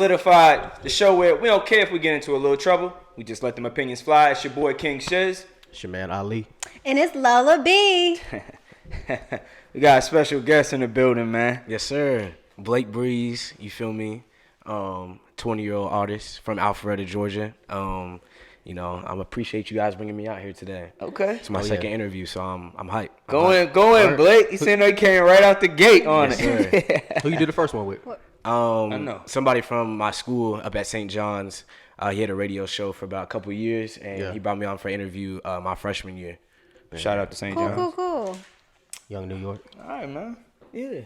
Solidified, the show where we don't care if we get into a little trouble. We just let them opinions fly. It's your boy King Shiz. It's your man Ali. And it's Lola B. We got a special guest in the building, man. Yes, sir. Blake Breeze, you feel me? 20-year-old artist from Alpharetta, Georgia. I appreciate you guys bringing me out here today. Okay. It's my second interview, so I'm hyped. Go in, Blake. He said he came right out the gate on it. Who you did the first one with? I know. Somebody from my school up at St. John's. He had a radio show for about a couple of years, and he brought me on for an interview my freshman year. Shout out to St. John's. Cool. Young New York. All right, man. Yeah.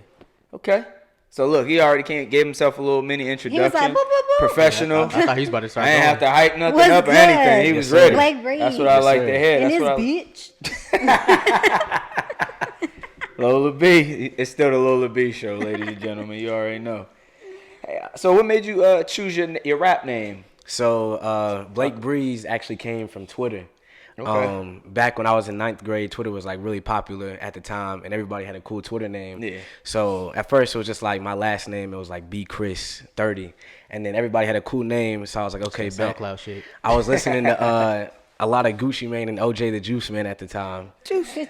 Okay. So look, he already gave himself a little mini introduction. He was like, boop, boop, boop. Professional. I thought he was about to start. I ain't have to hype nothing What's up or good? anything. He was ready. Blake Breeze. That's what I like to hear. And That's this what bitch. Lola B. It's still the Lola B show, ladies and gentlemen. You already know. Hey, so what made you choose your rap name? So Blake Breeze actually came from Twitter. Okay. Back when I was in 9th grade, Twitter was like really popular at the time, and everybody had a cool Twitter name. Yeah. So at first it was just like my last name. It was like B Chris 30, and then everybody had a cool name. So I was like, okay, bet. SoundCloud shit. I was listening to a lot of Gucci Mane and OJ the Juice Man at the time.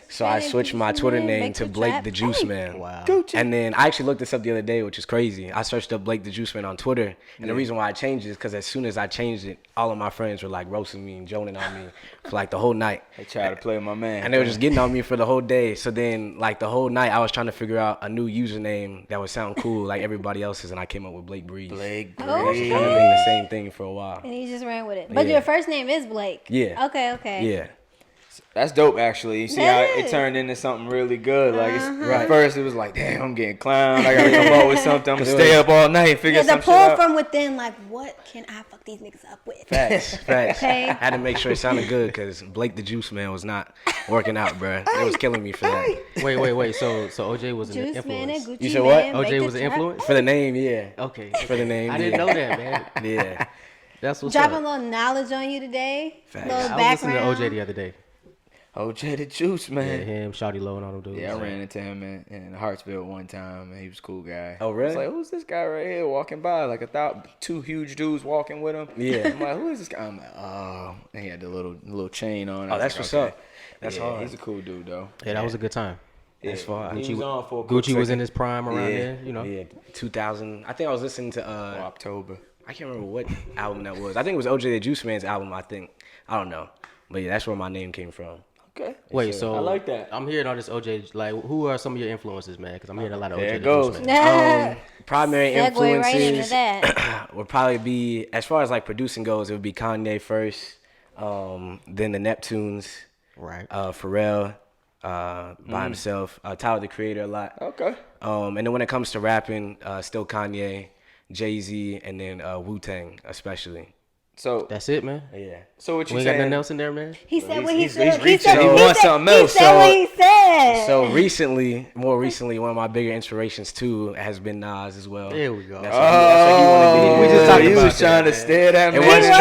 So I switched my Twitter name to Blake the Juice Man. Wow. And then I actually looked this up the other day, which is crazy. I searched up Blake the Juice Man on Twitter. And the reason why I changed it is because as soon as I changed it, all of my friends were like roasting me and joning on me for like the whole night. They tried to play my man. And they were just getting on me for the whole day. So then like the whole night I was trying to figure out a new username that would sound cool like everybody else's, and I came up with Blake Breeze. Blake Breeze. Oh, That's kind of been the same thing for a while. And he just ran with it. But Yeah. your first name is Blake. Yeah. Okay. Yeah. That's dope, actually. You see how it turned into something really good. Like, at first it was like, damn, I'm getting clowned. I gotta come up with something. I'm gonna stay up all night and figure The some shit pull out. from within, like, what can I fuck these niggas up with? Facts. Okay. I had to make sure it sounded good because Blake the Juice Man was not working out, bro. It was killing me for that. Wait. So OJ was an Juice Man and influence. Gucci You said what? Man, OJ make was the an trap. influence? For the name, yeah. Okay. For the name, I didn't know that, man. Yeah. That's what's Dropping a up. little knowledge on you today. Facts. Little I was listening background. to OJ the other day. OJ the Juice, Yeah, man. him, Shawty Low, and all them dudes. Yeah, I ran into him in Hartsville one time, and he was a cool guy. Oh, really? I was like, who's this guy right here walking by? Like, I thought two huge dudes walking with him. Yeah. I'm like, who is this guy? I'm like, oh. And he had the little chain on. Oh, that's what's up. That's yeah, hard. He's a cool dude, though. Yeah, that was a good time. That's far. He was on for a quick Gucci was in second. his prime around Yeah. there, you know. Yeah, 2000. I think I was listening to October. I can't remember what album that was. I think it was OJ the Juice Man's album. I don't know, but yeah, that's where my name came from. Okay. Wait, so I like that. I'm hearing all this OJ. Like, who are some of your influences, man? Because I'm hearing a lot of There OJ it the goes. Juice Man. Primary Segue influences right into that. would probably be, as far as like producing goes, it would be Kanye first, then the Neptunes, Right. Pharrell by himself, Tyler the Creator a lot. Okay. And then when it comes to rapping, still Kanye, Jay-Z, and then Wu-Tang especially. So That's it, man. Yeah. so what We you ain't got saying? nothing else in there, man. He said what he he's said. He reaching. said He wants something else, He said so- what he said. So more recently, one of my bigger inspirations too has been Nas as well. There we go. That's what he wanted to do. We just talked he about was that, trying to man. stare that It man. was He true. was,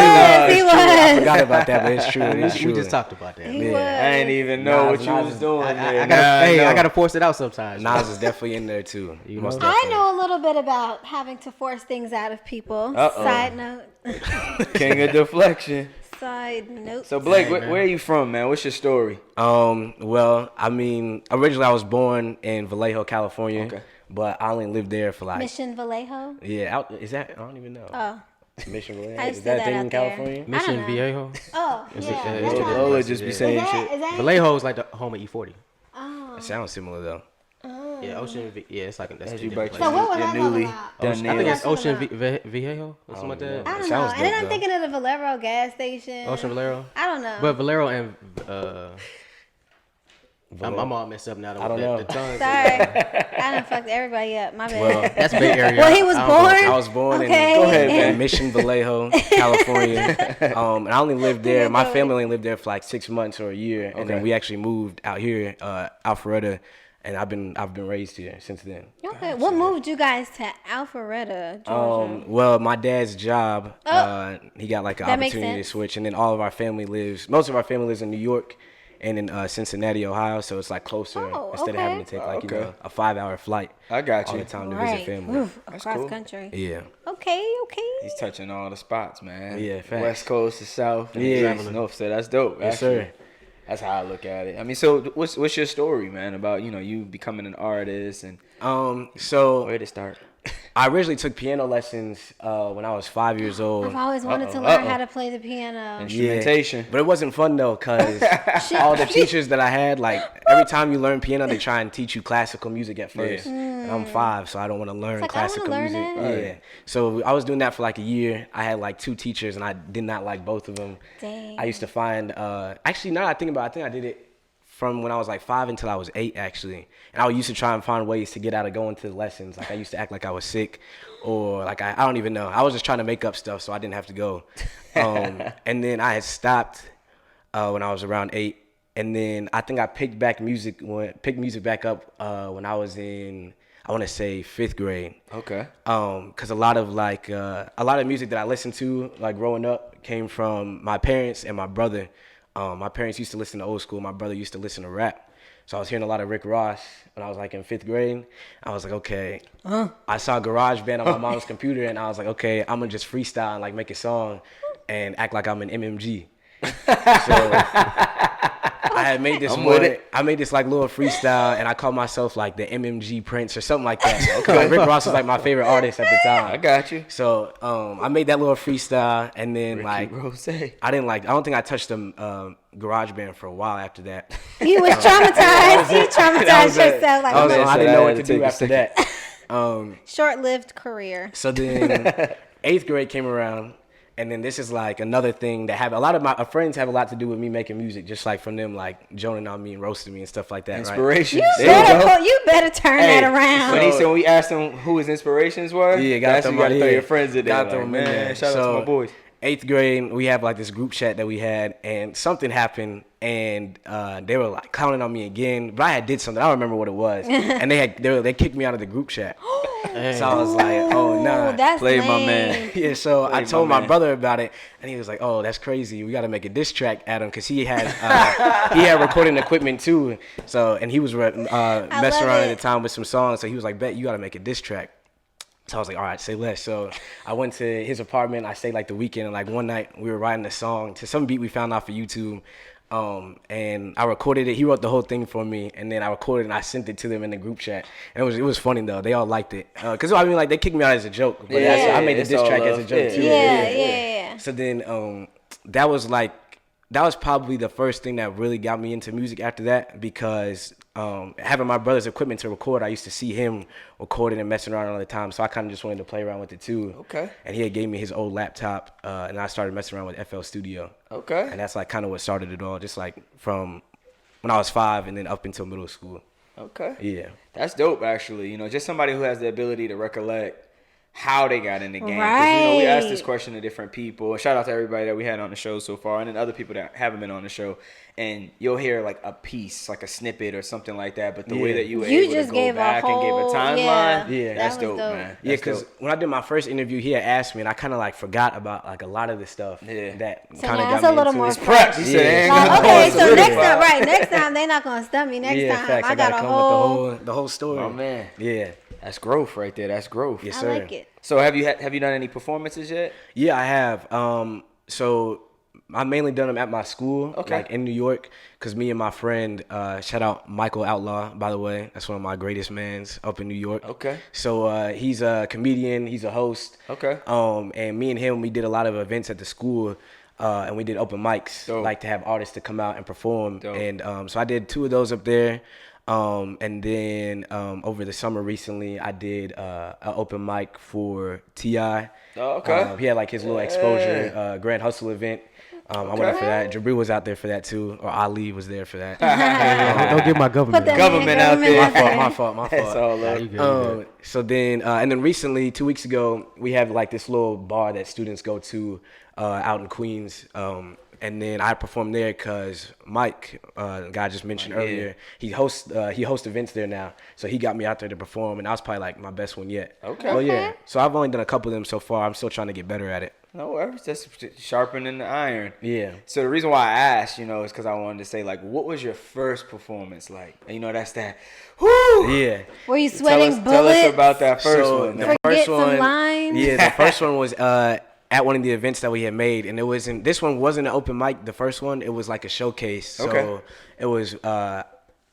he It's true. I was. forgot about that, but it's true. It's true. We just talked about that, He man. was. I ain't even know Nas- what you Nas was is- doing I there. gotta, Nah, I gotta force it out sometimes. Nas is definitely in there too. You Most know? I definitely. know a little bit about having to force things out of people. Uh-oh. Side note. King of deflection. Side note. So Blake, Hey, man. where are you from, man? What's your story? Well, I mean, originally I was born in Vallejo, California, Okay. but I only lived there for like Mission Vallejo. is that? I don't even know. Oh. Mission Vallejo. I Is just that a threw thing that in out there. California? I don't Mission know. Viejo. Oh, Is yeah. it- that's is it- right. Lola just be Yeah. saying Is that, shit. is that Vallejo is like the home of E40. Oh. It sounds similar though. Yeah, Ocean. Yeah, it's like that's As two you different break So places. what was your I newly talking about? done I think nails. it's Ocean Talking Viejo or something like that. I It don't know. sounds And then dope, I'm though. thinking of the Valero gas station. Ocean Valero. I don't know. But Valero and I'm all messed up now. I don't know. The tongues. Sorry. I done fucked everybody up. My bad. Well, That's Bay Area. Well, he was I don't know. born. I was born Okay. Go ahead, in man. Mission Vallejo, California. And I only lived there. My Go family only lived there for like 6 months or a year, and then Okay. we actually moved out here, Alpharetta, and I've been raised here since then. Okay. What moved you guys to Alpharetta, Georgia? Well, my dad's job, he got like an That makes opportunity to sense. switch, and then most of our family lives in New York, and in Cincinnati, Ohio. So it's like closer instead of having to take like a 5-hour flight. I got you. All the time to visit family. Oof, across country. Yeah. Okay. He's touching all the spots, man. Yeah, facts. West Coast to South. Yeah. North. So that's dope. Yes, sir. That's how I look at it. I mean, so what's your story, man, about you becoming an artist and so where to start? I originally took piano lessons when I was 5 years old. I've always wanted to learn how to play the piano. Instrumentation. Yeah, but it wasn't fun though, cause all the teachers that I had, like every time you learn piano, they try and teach you classical music at first. And I'm 5, so I don't want to learn classical music. Yeah. So I was doing that for like a year. I had like 2 teachers, and I did not like both of them. Dang. I used to find actually now that I think about it, I think I did it from when I was like 5 until I was 8 actually. And I used to try and find ways to get out of going to the lessons. Like I used to act like I was sick, or like I don't even know. I was just trying to make up stuff so I didn't have to go. And then I had stopped when I was around 8. And then I think I picked music back up when I was in, I want to say 5th grade. Okay. Cause a lot of music that I listened to like growing up came from my parents and my brother. My parents used to listen to old school. My brother used to listen to rap. So I was hearing a lot of Rick Ross when I was like in 5th grade. I was like, okay. I saw GarageBand on my mom's computer, and I was like, okay, I'm gonna just freestyle and like make a song and act like I'm an MMG. So I had made this I made this like little freestyle, and I called myself like the MMG Prince or something like that. Okay. Like, Rick Ross was like my favorite artist at the time. I got you. So I made that little freestyle, and then Ricky Rose. I don't think I touched the GarageBand for a while after that. You was traumatized. You traumatized yourself. Like, I didn't know what to do after that. Short-lived career. So then 8th grade came around. And then this is like another thing that a lot of my friends have a lot to do with me making music, just like from them like joning on me and roasting me and stuff like that. Inspiration. Right? You better turn that around. When he said, when we asked him who his inspirations were, you gotta throw your friends in there. Shout out to my boys. 8th grade, we have like this group chat that we had, and something happened, and they were like counting on me again. But I did something. I don't remember what it was, and they kicked me out of the group chat. So I was like, oh nah, that's played lame. my man. Yeah, so I told my brother about it, and he was like, oh, that's crazy. We got to make a diss track at him, because he had recording equipment too. So, and he was messing around at the time with some songs. So he was like, bet you got to make a diss track. So I was like, all right, say less. So I went to his apartment. I stayed like the weekend, and like one night we were writing a song to some beat we found off of YouTube. And I recorded it. He wrote the whole thing for me, and then I recorded it and I sent it to them in the group chat. And it was funny though. They all liked it. Cause I mean, like they kicked me out as a joke, but I made the diss track as a joke too. Yeah. So then that was probably the first thing that really got me into music after that, because having my brother's equipment to record, I used to see him recording and messing around all the time, so I kind of just wanted to play around with it too. Okay. And he had gave me his old laptop, and I started messing around with FL Studio. Okay. And that's like kind of what started it all, just like from when I was 5 and then up until middle school. Okay. Yeah. That's dope, actually. Just somebody who has the ability to recollect how they got in the game. Right. Because, we asked this question to different people. Shout out to everybody that we had on the show so far, and then other people that haven't been on the show. And you'll hear like a piece, like a snippet or something like that. But the way that you were able to go back and give a timeline, that's dope, man. Yeah, because when I did my first interview, he had asked me, and I kind of like forgot about like a lot of the stuff that kind of got me into more it. Prep. He said, okay, so next time they're not gonna stump me. Next time facts. I got come with the whole story. Oh man, yeah, that's growth right there. That's growth. Yes, sir. I like it. So have you done any performances yet? Yeah, I have. So I mainly done them at my school, like in New York, because me and my friend, shout out Michael Outlaw, by the way. That's one of my greatest mans up in New York. Okay. So he's a comedian, he's a host. Okay. And me and him, we did a lot of events at the school, and we did open mics, like to have artists to come out and perform. Dope. And so I did 2 of those up there. And then over the summer recently, I did an open mic for T.I. Oh, okay. He had like his little exposure Grand Hustle event. I went up for that. Jabril was out there for that too, or Ali was there for that. Don't get my government out there. My fault. That's all love. So then, and then recently, 2 weeks ago, we have like this little bar that students go to out in Queens. And then I performed there because Mike, the guy I just mentioned earlier, he hosts events there now. So he got me out there to perform, and that was probably like my best one yet. Okay. Well, yeah. So I've only done a couple of them so far. I'm still trying to get better at it. No worries. That's sharpening the iron. Yeah. So the reason why I asked, is because I wanted to say, like, what was your first performance like? And, that's that. Whoo! Yeah. Were you sweating bullets? Tell us about that first one. The first some one, lines? Yeah, the first one was at one of the events that we had made, and this one wasn't an open mic. The first one, it was like a showcase. So it was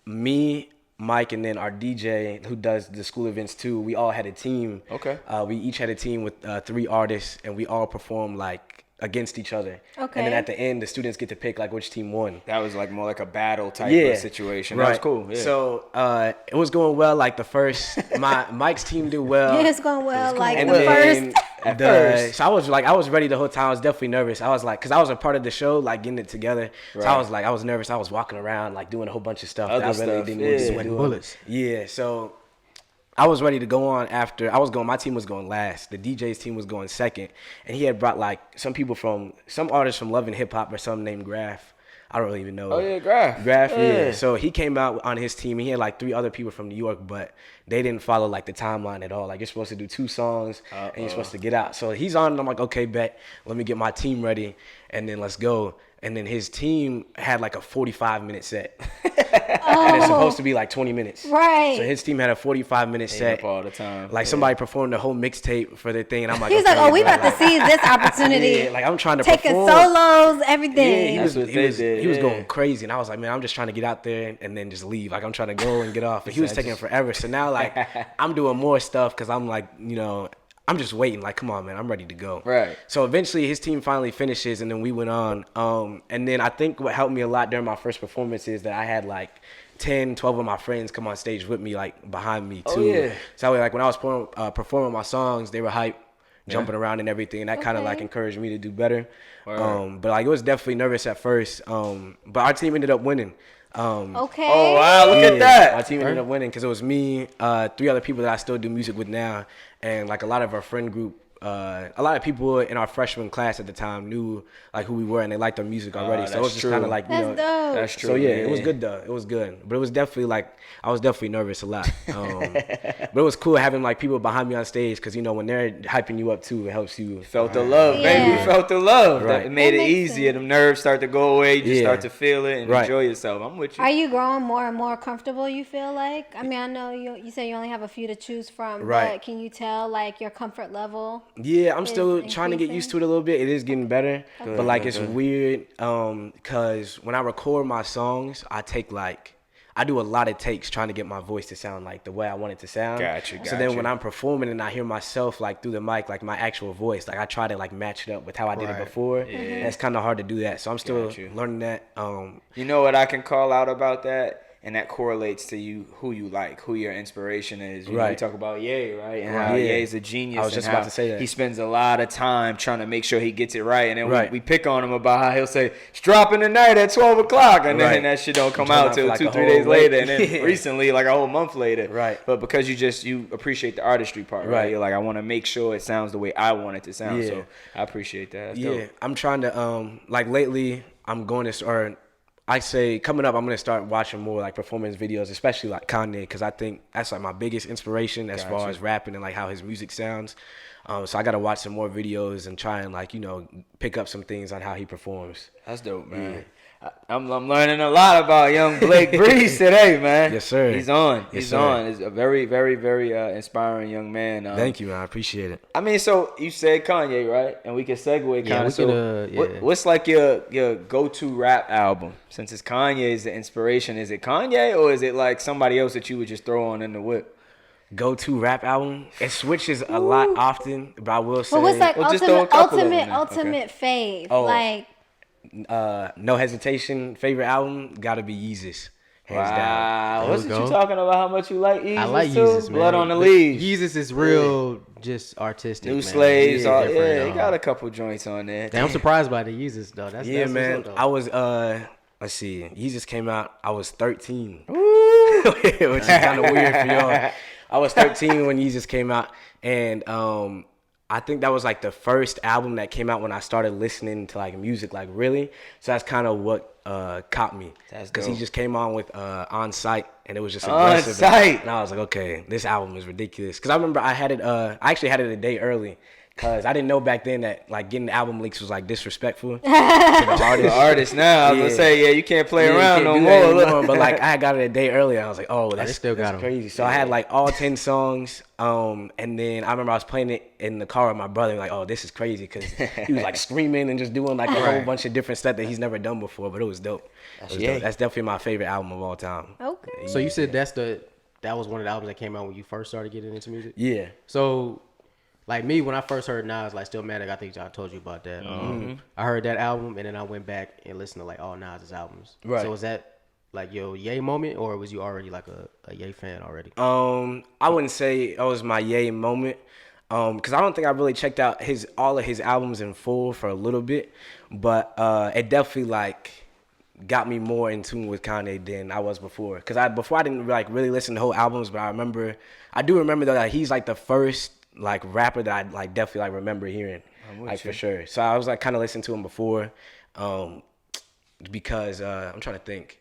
me, Mike, and then our DJ who does the school events too. We all had a team. Okay. We each had a team with 3 artists, and we all performed like against each other. Okay. And then at the end, the students get to pick like which team won. That was like more like a battle type of situation. Right. That was cool. Yeah. So it was going well. Like the first, Mike's team did well. Yeah, it's going well. Like and the then first. So I was ready the whole time. I was definitely nervous. I was like, because I was a part of the show, like getting it together. Right. So I was nervous. I was walking around, like doing a whole bunch of stuff that I really didn't want to do. Bullets. Yeah. So I was ready to go on after. My team was going last. The DJ's team was going second. And he had brought like some artists from Love and Hip Hop or something named Graph. I don't really even know. Oh, yeah, Graph. Yeah. So he came out on his team. He had like 3 other people from New York, but they didn't follow like the timeline at all. Like you're supposed to do 2 songs and you're supposed to get out. So he's on and I'm like, okay, bet. Let me get my team ready and then let's go. And then his team had like a 45-minute set. And it's supposed to be like 20 minutes. Right. So his team had a 45-minute set. Up all the time. Like somebody performed the whole mixtape for their thing. And I'm like, he's okay, like, we about to seize this opportunity. Yeah, like I'm trying to taking perform. solos, everything. Yeah, he was going crazy. And I was like, man, I'm just trying to get out there and then just leave. Like I'm trying to go and get off. But he was taking forever. So now like I'm doing more stuff because I'm like, I'm just waiting. Like, come on, man, I'm ready to go. Right. So eventually his team finally finishes and then we went on. And then I think what helped me a lot during my first performance is that I had like 10, 12 of my friends come on stage with me, like behind me too. Oh, yeah. So like when I was performing my songs, they were hype, jumping around and everything. And that kind of like encouraged me to do better. But like it was definitely nervous at first. But our team ended up winning. Okay. Oh, wow. Look at that. My team ended up winning because it was me, 3 other people that I still do music with now. And like a lot of our friend group, a lot of people in our freshman class at the time knew like who we were and they liked our music already. So it was just kind of like, that's dope. That's true. So yeah, it was good though. It was good. But it was definitely like, I was definitely nervous a lot. But it was cool having like people behind me on stage because, when they're hyping you up too, it helps you. Felt the love, baby. You felt the love. Right. It made it easier. Them nerves start to go away. You just start to feel it and enjoy yourself. I'm with you. Are you growing more and more comfortable, you feel like? I mean, I know you say you only have a few to choose from, but can you tell like your comfort level? Yeah, I'm still trying to get used to it a little bit. It is getting better. Okay. But like it's weird because when I record my songs, I do a lot of takes trying to get my voice to sound like the way I want it to sound. Gotcha. So then when I'm performing and I hear myself like through the mic, like my actual voice, like I try to like match it up with how I did it before. Yeah. And it's kind of hard to do that. So I'm still learning that. You know what I can call out about that? And that correlates to you, who you like, who your inspiration is. You know, we talk about Ye, right? And how Ye's a genius. I was just about to say that. He spends a lot of time trying to make sure he gets it right. And then we pick on him about how he'll say, it's dropping tonight at 12 o'clock. And then that shit don't come out till like 2-3 days later. And then recently, like a whole month later. Right. But because you appreciate the artistry part, right? You're like, I want to make sure it sounds the way I want it to sound. Yeah. So I appreciate that. That's dope. I'm trying to, like lately, I'm going to start... I say coming up, I'm going to start watching more like performance videos, especially like Kanye, because I think that's like my biggest inspiration as far as rapping and like how his music sounds. So I got to watch some more videos and try and like, pick up some things on how he performs. That's dope, man. Yeah. I'm learning a lot about young Blake Breeze today, man. Yes, sir. He's on. He's on. He's a very, very, very inspiring young man. Thank you, man. I appreciate it. I mean, so you said Kanye, right? And we can segue kind of. So what's like your go-to rap album? Since it's Kanye's the inspiration, is it Kanye or is it like somebody else that you would just throw on in the whip? Go-to rap album? It switches a lot often, but I will say. But what's like ultimate fave? Oh. Like. No hesitation. Favorite album gotta be Yeezus, hands down. Wasn't you talking about how much you like Yeezus? I like Yeezus, man. Blood on the Leaves. Yeezus is real, just artistic. New man. Slaves. He got a couple joints on there. Damn, I'm surprised by the Yeezus though. That's man. Dope. I was let's see. Yeezus came out. I was 13, which is kind of weird for y'all. I was 13 when Yeezus came out, and I think that was like the first album that came out when I started listening to like music, like really. So that's kind of what caught me. Because he just came on with On Sight, and it was just aggressive. On Sight. And I was like, okay, this album is ridiculous. Because I remember I actually had it a day early. Cause I didn't know back then that like getting album leaks was like disrespectful to the artist. Now I was gonna say you can't play around no more. But like I got it a day earlier. I was like, oh, that's crazy. So I had like all 10 songs. And then I remember I was playing it in the car with my brother. Like, oh, this is crazy because he was like screaming and just doing like a whole bunch of different stuff that he's never done before. But it was dope. That's definitely my favorite album of all time. Okay. So you said that was one of the albums that came out when you first started getting into music? Yeah. So. Like me, when I first heard Nas, like Stillmatic, I think I told you about that. I heard that album, and then I went back and listened to like all Nas's albums. Right. So was that like your Ye moment, or was you already like a Ye fan already? I wouldn't say it was my Ye moment, because I don't think I really checked out all of his albums in full for a little bit, but it definitely like got me more in tune with Kanye than I was before. Because before I didn't like really listen to whole albums, but I do remember though that he's like the first like rapper that I like definitely like remember hearing, like for sure. So I was like kind of listening to him before, because I'm trying to think.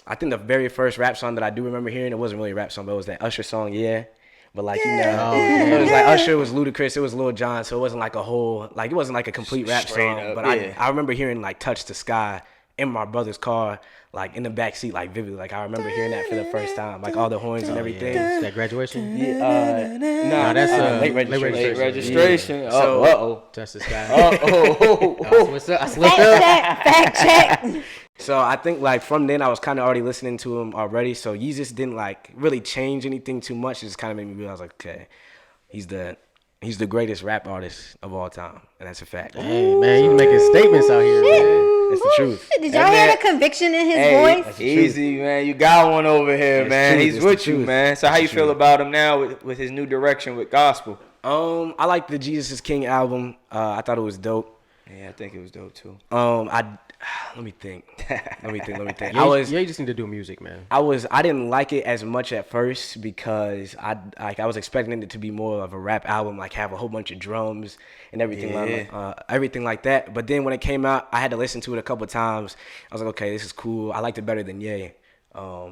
I think the very first rap song that I do remember hearing, it wasn't really a rap song, but it was that Usher song, Yeah. But like it was like Usher, it was Ludacris, it was Lil Jon, so it wasn't like it wasn't like a complete rap song. But I remember hearing like Touch the Sky in my brother's car, like in the back seat, like vividly. Like I remember hearing that for the first time, like all the horns and everything. Yeah. That Graduation? Yeah, no, that's late registration. Late registration. Yeah. So, Touch the Sky. I slipped up. Fact check. So I think like from then I was kind of already listening to him already. So Yeezus didn't like really change anything too much. It just kind of made me realize like, okay, he's the greatest rap artist of all time, and that's a fact. Hey man, you making statements out here, man. That's the truth. Did y'all hear the conviction in his voice? Easy, man. You got one over here, man. He's with you, man. So how you feel about him now with his new direction with gospel? I like the Jesus is King album. I thought it was dope. Yeah, I think it was dope too. Let me think. You just need to do music, man. I didn't like it as much at first because I was expecting it to be more of a rap album, like have a whole bunch of drums and everything everything like that. But then when it came out, I had to listen to it a couple of times. I was like, okay, this is cool. I liked it better than Ye. I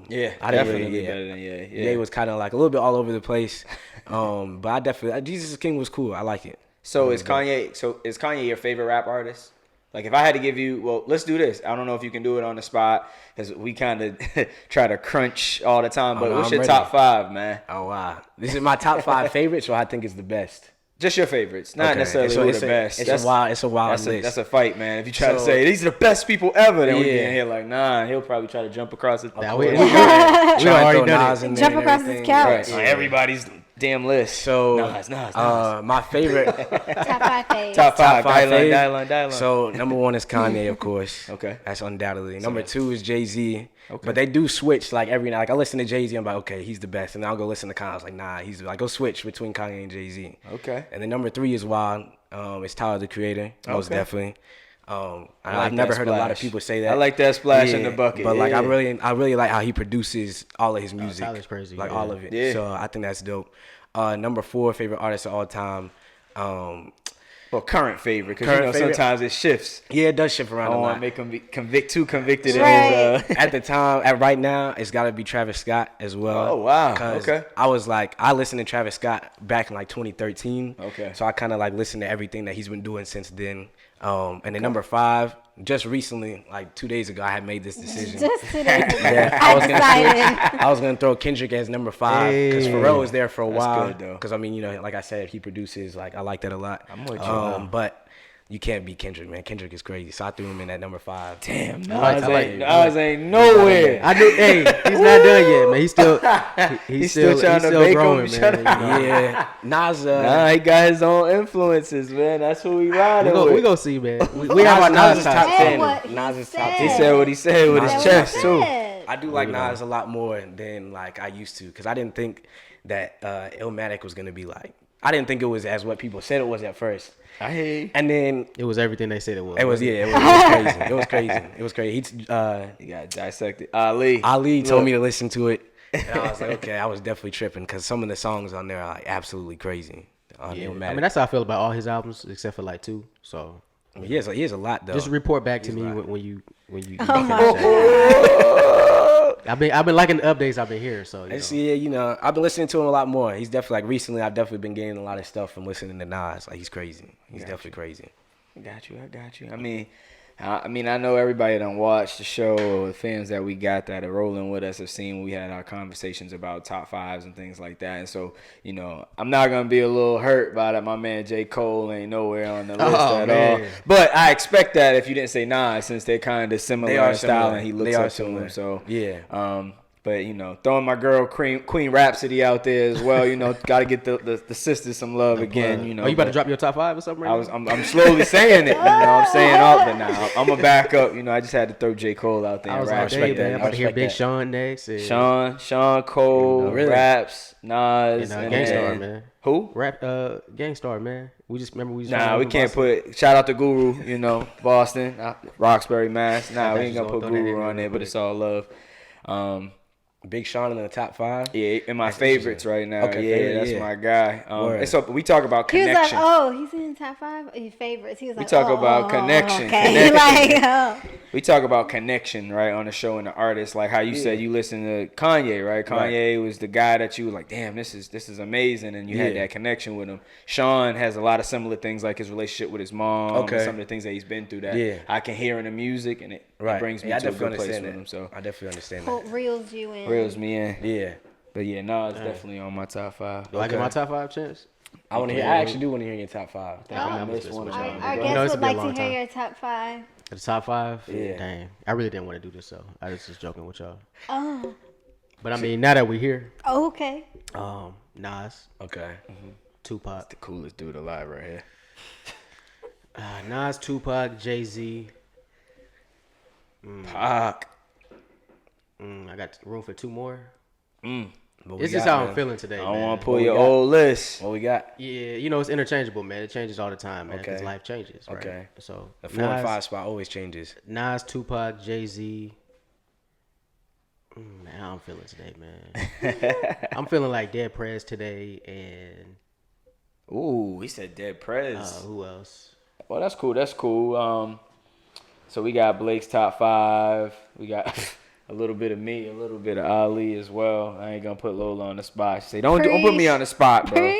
didn't really better than Ye. Ye was kind of like a little bit all over the place. But I definitely Jesus is King was cool. I like it. So is Kanye your favorite rap artist? Like if I had to give you, well, let's do this. I don't know if you can do it on the spot because we kind of try to crunch all the time. But what's your top 5, man? Oh wow, this is my top 5 favorites, or I think is the best. Just your favorites, not necessarily who the best. It's a wild list. That's a fight, man. If you try to say these are the best people ever, then we get in here like, nah. He'll probably try to jump across it. We already done it. Jump across his couch. Right. Everybody's damn list. So Nas. My favorite Top 5 faves. Top 5. Dial. So number 1 is Kanye, of course. Okay, that's undoubtedly. Number 2 is Jay-Z. Okay. But they do switch like every night. Like I listen to Jay-Z, I'm like, okay, he's the best, and then I'll go listen to Kanye. I was like, nah, he's like go switch between Kanye and Jay-Z. Okay. And then number 3 is Wild. It's Tyler the Creator, most definitely. I've never heard a lot of people say that. I like that splash in the bucket. But like I really like how he produces all of his music. Tyler's crazy. Like all of it. Yeah. So I think that's dope. Number 4 favorite artist of all time. Well, current favorite, because sometimes it shifts. Yeah, it does shift around a lot. I don't want to make too convicted. Right. At the time, right now, it's got to be Travis Scott as well. Oh, wow. Okay. I listened to Travis Scott back in like 2013. Okay. So I kind of like listened to everything that he's been doing since then. And then number 5, just recently, like 2 days ago, I had made this decision. Just today. Yeah, I was gonna throw Kendrick as number 5 because Pharrell was there for a while. Good, though. Because I mean, you know, like I said, he produces. Like I like that a lot. I'm with you. But you can't beat Kendrick, man. Kendrick is crazy. So I threw him in at number 5. Damn, Nas ain't nowhere. I knew. Hey, he's not done yet, man. He's still trying to bake growing, man. Yeah, Nas. He got his own influences, man. That's who we riding with. We gonna see, man. We have our Nas top 10. Nas is top 10. He said what he said with his chest too. I do like Nas a lot more than like I used to, because I didn't think that Illmatic was gonna be like. I didn't think it was as what people said it was at first. I hear you. And then it was everything they said it was. It was crazy. It was crazy. You got dissected. Ali told me to listen to it, and I was like, okay, I was definitely tripping because some of the songs on there are like absolutely crazy. I mean, that's how I feel about all his albums except for like 2. So I mean, he has a lot though. just report back to me when you. Oh my I've been liking the updates I've been hearing. So yeah, I've been listening to him a lot more. He's definitely like recently. I've definitely been getting a lot of stuff from listening to Nas. Like he's crazy. He's definitely crazy. I got you. I know everybody done watched the show. The fans that we got that are rolling with us have seen we had our conversations about top 5s and things like that. And so, I'm not going to be a little hurt by that. My man J. Cole ain't nowhere on the list at all. But I expect that if you didn't say Nas, since they're kind of similar in style and he looks up to him. So, yeah. But throwing my girl Queen Rhapsody out there as well. Got to get the sisters some love again. you about to drop your top 5 or something? Right I'm slowly saying it. I'm saying all of it now. I'm gonna back up. I just had to throw J. Cole out there. I was rap. I'm about to hear Big Sean next. And Sean Cole, Raps, Nas, and Gangstar, man. Who? Rap, Gangstar, man. We can't put. Shout out to Guru. Boston, Roxbury, Mass. We ain't gonna put Guru on there, but it's all love. Big Sean in the top 5. Yeah, in my favorites right now. Okay, that's my guy. And so we talk about connection. He was like, he's in the top 5 of your favorites. He was like, we talk about connection. Okay. Connection. We talk about connection, right, on the show and the artist. Like how you said you listen to Kanye, right? Kanye was the guy that you were like, damn, this is amazing, and you had that connection with him. Sean has a lot of similar things, like his relationship with his mom, and some of the things that he's been through that I can hear in the music, and it brings me to a good place with him. So I definitely understand that. Reels you in. Reels me in. Yeah. But yeah, Nas definitely on my top 5. Do I get my top 5 chance? I actually do want to hear your top 5. Our guest would like to hear your top 5. The top 5? Yeah. Dang. I really didn't want to do this, so I was just joking with y'all. Oh. But I mean, now that we're here. Oh, okay. Nas. Okay. Tupac. That's the coolest dude alive right here. Nas, Tupac, Jay-Z. Pac. I got room for 2 more. This is how I'm feeling today, man. I don't want to pull your old list. What we got? Yeah, it's interchangeable, man. It changes all the time, man, because life changes, right? Okay. So the 4 and 5 spot always changes. Nas, Tupac, Jay-Z. Man, how I'm feeling today, man. I'm feeling like Dead Prez today, and ooh, he said Dead Prez. Who else? Well, that's cool. So we got Blake's top 5. We got a little bit of me, a little bit of Ali as well. I ain't gonna put Lola on the spot. She say, don't put me on the spot, bro.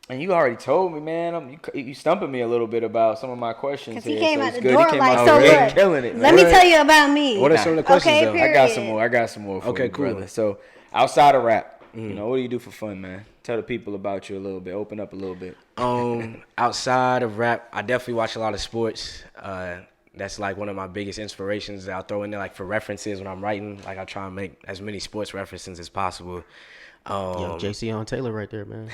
And you already told me, man. You stumping me a little bit about some of my questions. Because he came out the door like, so look, killing it. Let me tell you about me. What are some of the questions, though? Period. I got some more for you, cool. brother. So outside of rap, what do you do for fun, man? Tell the people about you a little bit. Open up a little bit. Outside of rap, I definitely watch a lot of sports. That's like one of my biggest inspirations that I'll throw in there, like for references when I'm writing. Like I try and make as many sports references as possible. JC on Taylor right there, man.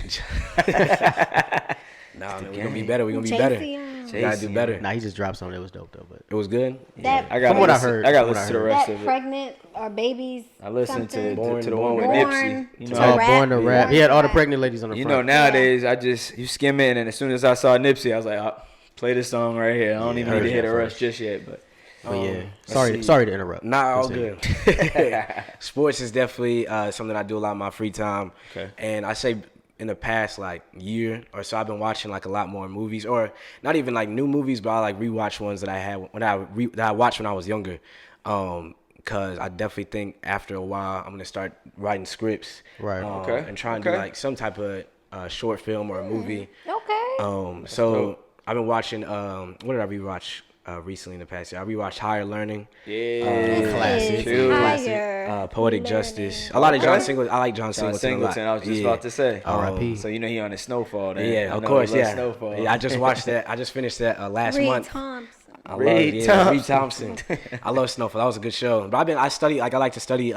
Nah, man, we're gonna be better. We gotta do better. Nah, he just dropped something that was dope though. But it was good. From what I heard, I got to listen to the rest of it. Pregnant or babies. I listened to the one with Born Nipsey. Born to Rap. He had all the pregnant ladies on the front. Nowadays you skim in, and as soon as I saw Nipsey, I was like, play this song right here. I don't even need to hit the rest just yet, but. Sorry to interrupt. Nah, all good. Sports is definitely something I do a lot in my free time. Okay. And I say in the past like year or so, I've been watching like a lot more movies, or not even like new movies, but I like rewatch ones that I had that I watched when I was younger. Cause I definitely think after a while I'm gonna start writing scripts, right? And try and do like some type of short film or a movie. Okay. So I've been watching. What did I rewatch? Recently in the past year, I rewatched Higher Learning. Classic. Poetic Justice. A lot of John Singleton. I like John Singleton a lot. I was just about to say. R.I.P. So he on his Snowfall. Then. Yeah, of course. Yeah. Snowfall. Yeah, I just watched that. I just finished that last month. Reed Thompson. I love Snowfall. That was a good show. But I like to study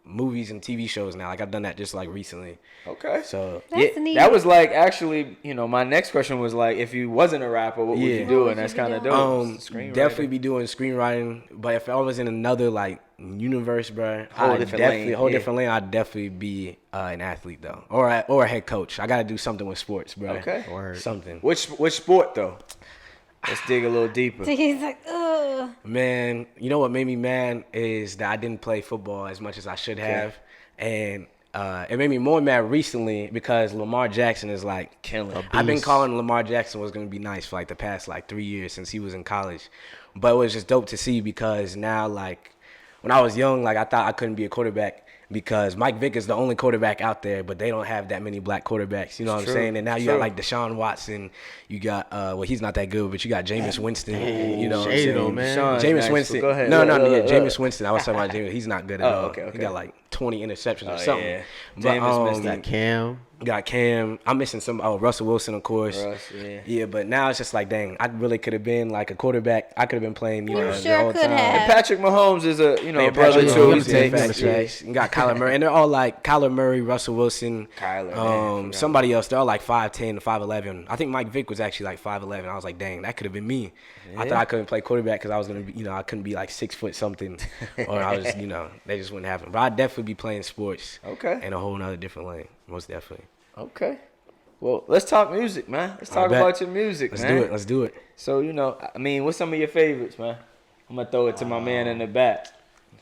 movies and TV shows now. Like I've done that just like recently. Okay. So that was like actually, my next question was like, if you wasn't a rapper, what would you do? And that's kind of dope. Definitely be doing screenwriting. But if I was in another like universe, bro, whole different lane, I'd definitely be an athlete though, or a head coach. I got to do something with sports, bro. Okay. Or something. Which sport though? Let's dig a little deeper. He's like, ugh. Man, you know what made me mad is that I didn't play football as much as I should have. And it made me more mad recently because Lamar Jackson is like killing. I've been calling Lamar Jackson was going to be nice for like the past like 3 years since he was in college. But it was just dope to see because now, like, when I was young, like, I thought I couldn't be a quarterback because Mike Vick is the only quarterback out there, but they don't have that many black quarterbacks. You know what I'm saying? And now you got, like, Deshaun Watson. You got, well, he's not that good, but you got Jameis Winston. You know what I'm saying? Man. Jameis Winston. Go ahead. Jameis Winston. I was talking about Jameis. He's not good at all. Okay. He got, like, 20 interceptions or something. Yeah. But, Jameis Winston. Got Cam. I'm missing some. Oh, Russell Wilson, of course. Yeah, but now it's just like, dang, I really could have been like a quarterback. I could have been playing, the whole time. And Patrick Mahomes is a, brother too. You got Kyler Murray, and they're all like Kyler Murray, Russell Wilson, somebody else. They're all like 5'10", 5'11". I think Mike Vick was actually like 5'11". I was like, dang, that could have been me. Yeah. I thought I couldn't play quarterback because I was gonna be, I couldn't be like 6 foot something, or I was, they just wouldn't happen. But I'd definitely be playing sports. Okay. In a whole nother different lane, most definitely. Okay. Well, let's talk music, man. Let's talk about your music, man. Let's do it. So, what's some of your favorites, man? I'm going to throw it to my man in the back.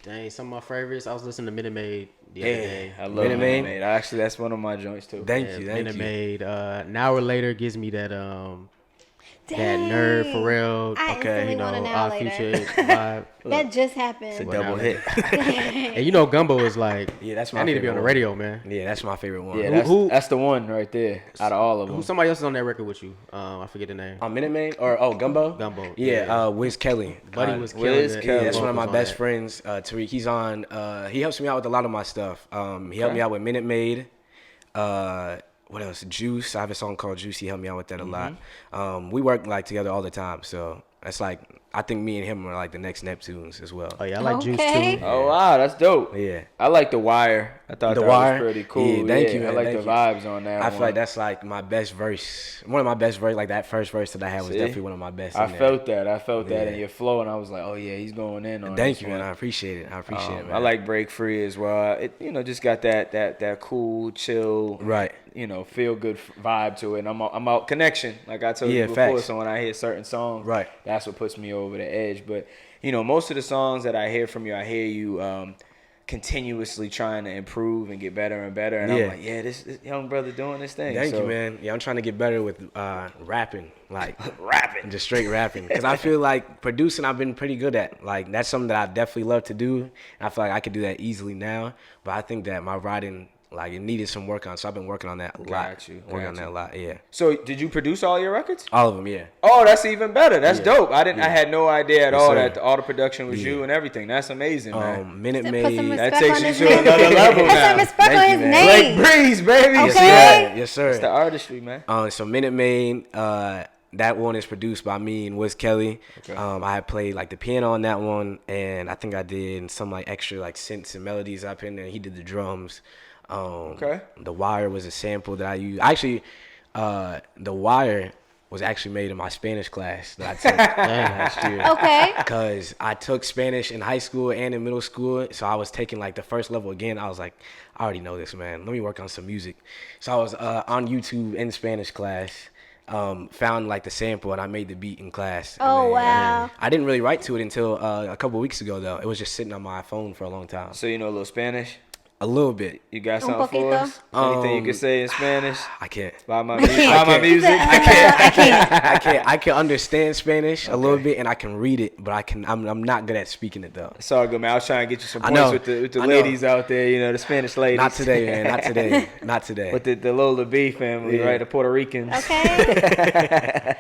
Dang, some of my favorites. I was listening to Minute Maid the other day. I love Minute Maid. Actually, that's one of my joints, too. Thank you. Minute Maid. An Hour Later gives me that that nerd Pharrell. Okay. Odd Future vibe. That just happened. It's a double hit. And Gumbo is like, that's my I need to be on the radio, man. Yeah, that's my favorite one. Yeah, that's the one right there out of all of them. Somebody else is on that record with you? I forget the name. Minute Maid or Gumbo? Gumbo. Yeah, Wiz Kelly. Buddy was killing it. Yeah, that's one of my best friends, Tariq. He's on. He helps me out with a lot of my stuff. He helped me out with Minute Maid. What else? Juice. I have a song called Juice. He helped me out with that a lot. We work like together all the time, so that's like I think me and him are like the next Neptunes as well. Oh yeah, I like Juice too. Oh wow, that's dope. Yeah, I like The Wire. I thought that was pretty cool. Yeah, thank you, man. I like the vibes on that. I feel like that's like my best verse. One of my best verse. Like that first verse that I had was definitely one of my best. I felt that in your flow, and I was like, oh yeah, he's going in on. Thank you, man. I appreciate it. Man. I like Break Free as well. It just got that cool, chill, right. Feel good vibe to it. And I'm out connection, like I told you before. Facts. So when I hear certain songs, right, that's what puts me over the edge. But most of the songs that I hear from you, I hear you continuously trying to improve and get better and better. And I'm like, this young brother doing this thing. Thank you, man. Yeah, I'm trying to get better with rapping, like rapping, just straight rapping. Because I feel like producing, I've been pretty good at. Like that's something that I definitely love to do. And I feel like I could do that easily now. But I think that my writing, like, it needed some work on, so I've been working on that a lot. Working on that a lot, yeah. So, did you produce all your records? All of them, yeah. Oh, that's even better. That's dope. I had no idea at all that all the production was you and everything. That's amazing, man. Minute Maid. That takes you to another level now. Put some respect on his name. Blake Breeze, baby. Okay. Yes, sir. It's the artistry, man. So Minute Maid, that one is produced by me and Wiz Kelly. Okay. I had played like the piano on that one, and I think I did some like extra like synths and melodies up in there. He did the drums. The Wire was a sample that I used. Actually, The Wire was actually made in my Spanish class that I took last year. Okay. Because I took Spanish in high school and in middle school, so I was taking like the first level again. I was like, I already know this, man. Let me work on some music. So I was on YouTube in Spanish class. Found like the sample and I made the beat in class. Oh, wow. I didn't really write to it until a couple weeks ago though. It was just sitting on my phone for a long time. So you know a little Spanish? A little bit. You got something for us? Anything you can say in Spanish? I can't. Buy my music? I can understand Spanish a little bit and I can read it, but I'm not good at speaking it though. It's all good, man. I was trying to get you some points with the ladies out there, the Spanish ladies. Not today, man. Not today. With the Lola B family, right? The Puerto Ricans. Okay.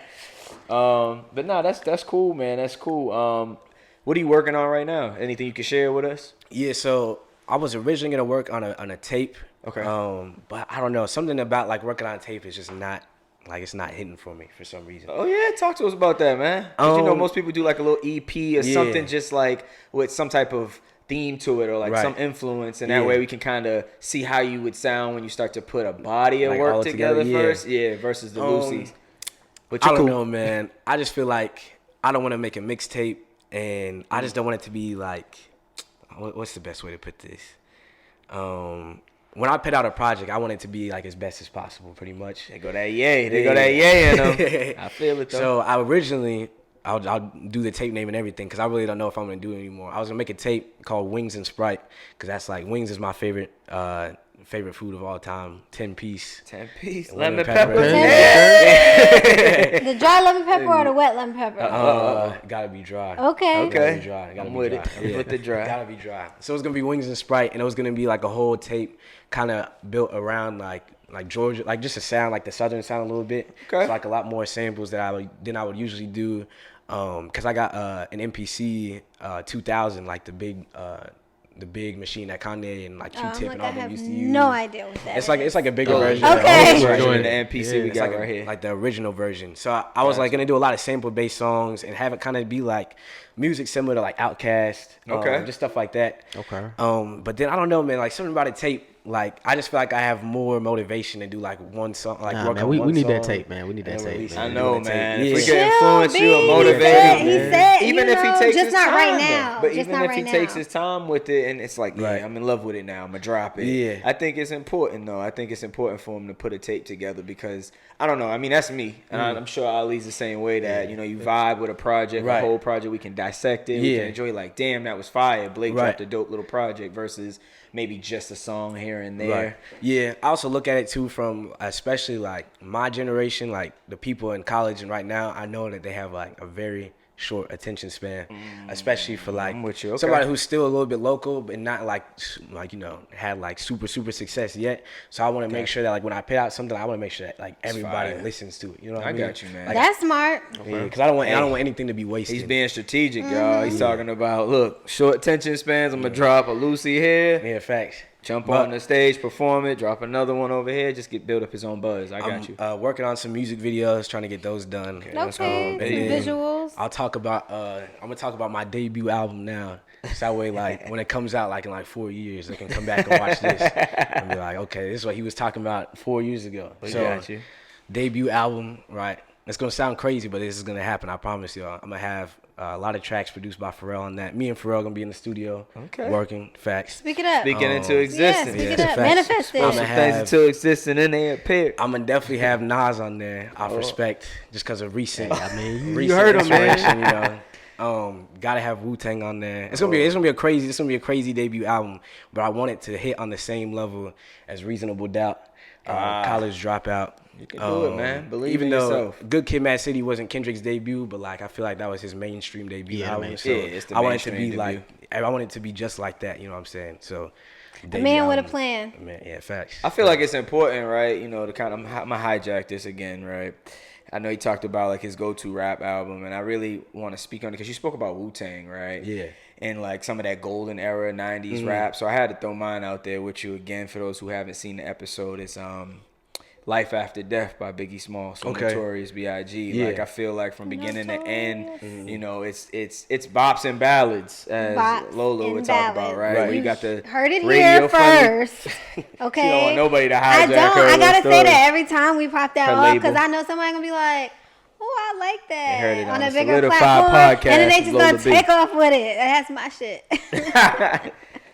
But no, that's cool, man. That's cool. What are you working on right now? Anything you can share with us? Yeah, so I was originally gonna work on a tape. Okay. But I don't know. Something about like working on a tape is just not like it's not hitting for me for some reason. Oh yeah, talk to us about that, man. 'Cause most people do like a little EP or something just like with some type of theme to it or like some influence, and that way we can kind of see how you would sound when you start to put a body of work together first. Yeah, versus the loosies. But I don't know, man. I just feel like I don't want to make a mixtape, and I just don't want it to be like. What's the best way to put this? When I put out a project, I want it to be like as best as possible, pretty much. They go that yay. They go that yay in them. I feel it though. So I'll do the tape name and everything because I really don't know if I'm gonna do it anymore. I was gonna make a tape called Wings and Sprite because that's like Wings is my favorite favorite food of all time, 10-piece. 10-piece lemon pepper. The dry lemon pepper or the wet lemon pepper? Gotta be dry. Okay. Gotta be dry. I'm with it. With the dry. Gotta be dry. So it was gonna be wings and Sprite, and it was gonna be like a whole tape kind of built around like Georgia, like just a sound, like the southern sound a little bit. Okay. So like a lot more samples that I would usually do. Cause I got an MPC 2000, like the big machine that Kanye and like Q-Tip and all them used to use. No idea what that is. It's like a bigger version. Okay. We're doing the MPC we got right here. Like the original version. So I was like gonna do a lot of sample based songs and have it kind of be like music similar to like Outkast. Just stuff like that. Okay. But then I don't know, man. Like something about a tape. Like I just feel like I have more motivation to do like one song. Like work man, on we one need song that tape, man. We need that tape. I know, man. Yeah. If we can influence you and motivate you, he said, even if he takes just his not time, right now. but Just even not if he right takes now. his time with it, and it's like, Right. yeah, I'm in love with it now. I'm gonna drop it. Yeah. I think it's important though. I think it's important for him to put a tape together because I don't know. I mean, that's me, and I'm sure Ali's the same way. That you vibe with a project, Right. a whole project. We can dissect it. We Yeah. can enjoy. Like, damn, that was fire. Blake Right. dropped a dope little project versus maybe just a song here and there. Right. Yeah. I also look at it too from especially like my generation, like the people in college and right now, I know that they have like a very short attention span, especially for like I'm with you. Okay. somebody who's still a little bit local but not like had like super success yet. So I want to make sure that like when I put out something, I want to make sure that like everybody fire. listens to it. You know what I I mean? got you, man. Like, That's smart. because I don't want anything to be wasted. He's being strategic, y'all. He's talking about, look, short attention spans. I'm gonna drop a Lucy here. Yeah, facts. Jump on the stage, perform it, drop another one over here, just build up his own buzz. I got you. Working on some music videos, trying to get those done. Okay, some then visuals. I'll talk about. I'm gonna talk about my debut album now. So that way, like when it comes out, like in like 4 years, they can come back and watch this and be like, okay, this is what he was talking about 4 years ago. So, got you. Debut album, right? It's gonna sound crazy, but this is gonna happen. I promise y'all. I'm gonna have a lot of tracks produced by Pharrell on that. Me and Pharrell gonna be in the studio, working. Facts. Speak it up. Speaking into existence. Speak it Yeah, up. facts. Manifest it. Some things into existence and then they appear. I'm gonna definitely have Nas on there. Out of respect, just because of recent. I mean, recent you heard him, man. inspiration, gotta have Wu-Tang on there. It's gonna be a crazy debut album, but I want it to hit on the same level as Reasonable Doubt, College Dropout. You can do it, man. Believe even in though yourself. Good Kid, Mad City wasn't Kendrick's debut, but like I feel like that was his mainstream debut album. man. So Yeah, it's the I want it to be mainstream like I want it to be just like that. You know what I'm saying? So A man with a plan. Man, yeah, facts. I feel like it's important, right? To kind of, I'm going to hijack this again, right? I know he talked about like his go-to rap album, and I really want to speak on it because you spoke about Wu-Tang, right? Yeah. And like some of that golden era 90s rap. So I had to throw mine out there with you again for those who haven't seen the episode. It's Life After Death by Biggie Smalls, so Notorious B.I.G. Yeah. Like I feel like from beginning to end, it's bops and ballads as Bops Lola would and talk ballads. about, right? Right. We got the Heard it radio here friendly- first. Okay. She don't want nobody to hijack I don't. her I gotta story. say that every time we pop that Her off because label. I know somebody gonna be like, "Oh, I like that." They heard it on a the bigger Solidified platform, Podcast and then they with just Lola gonna B. take off with it. That's my shit.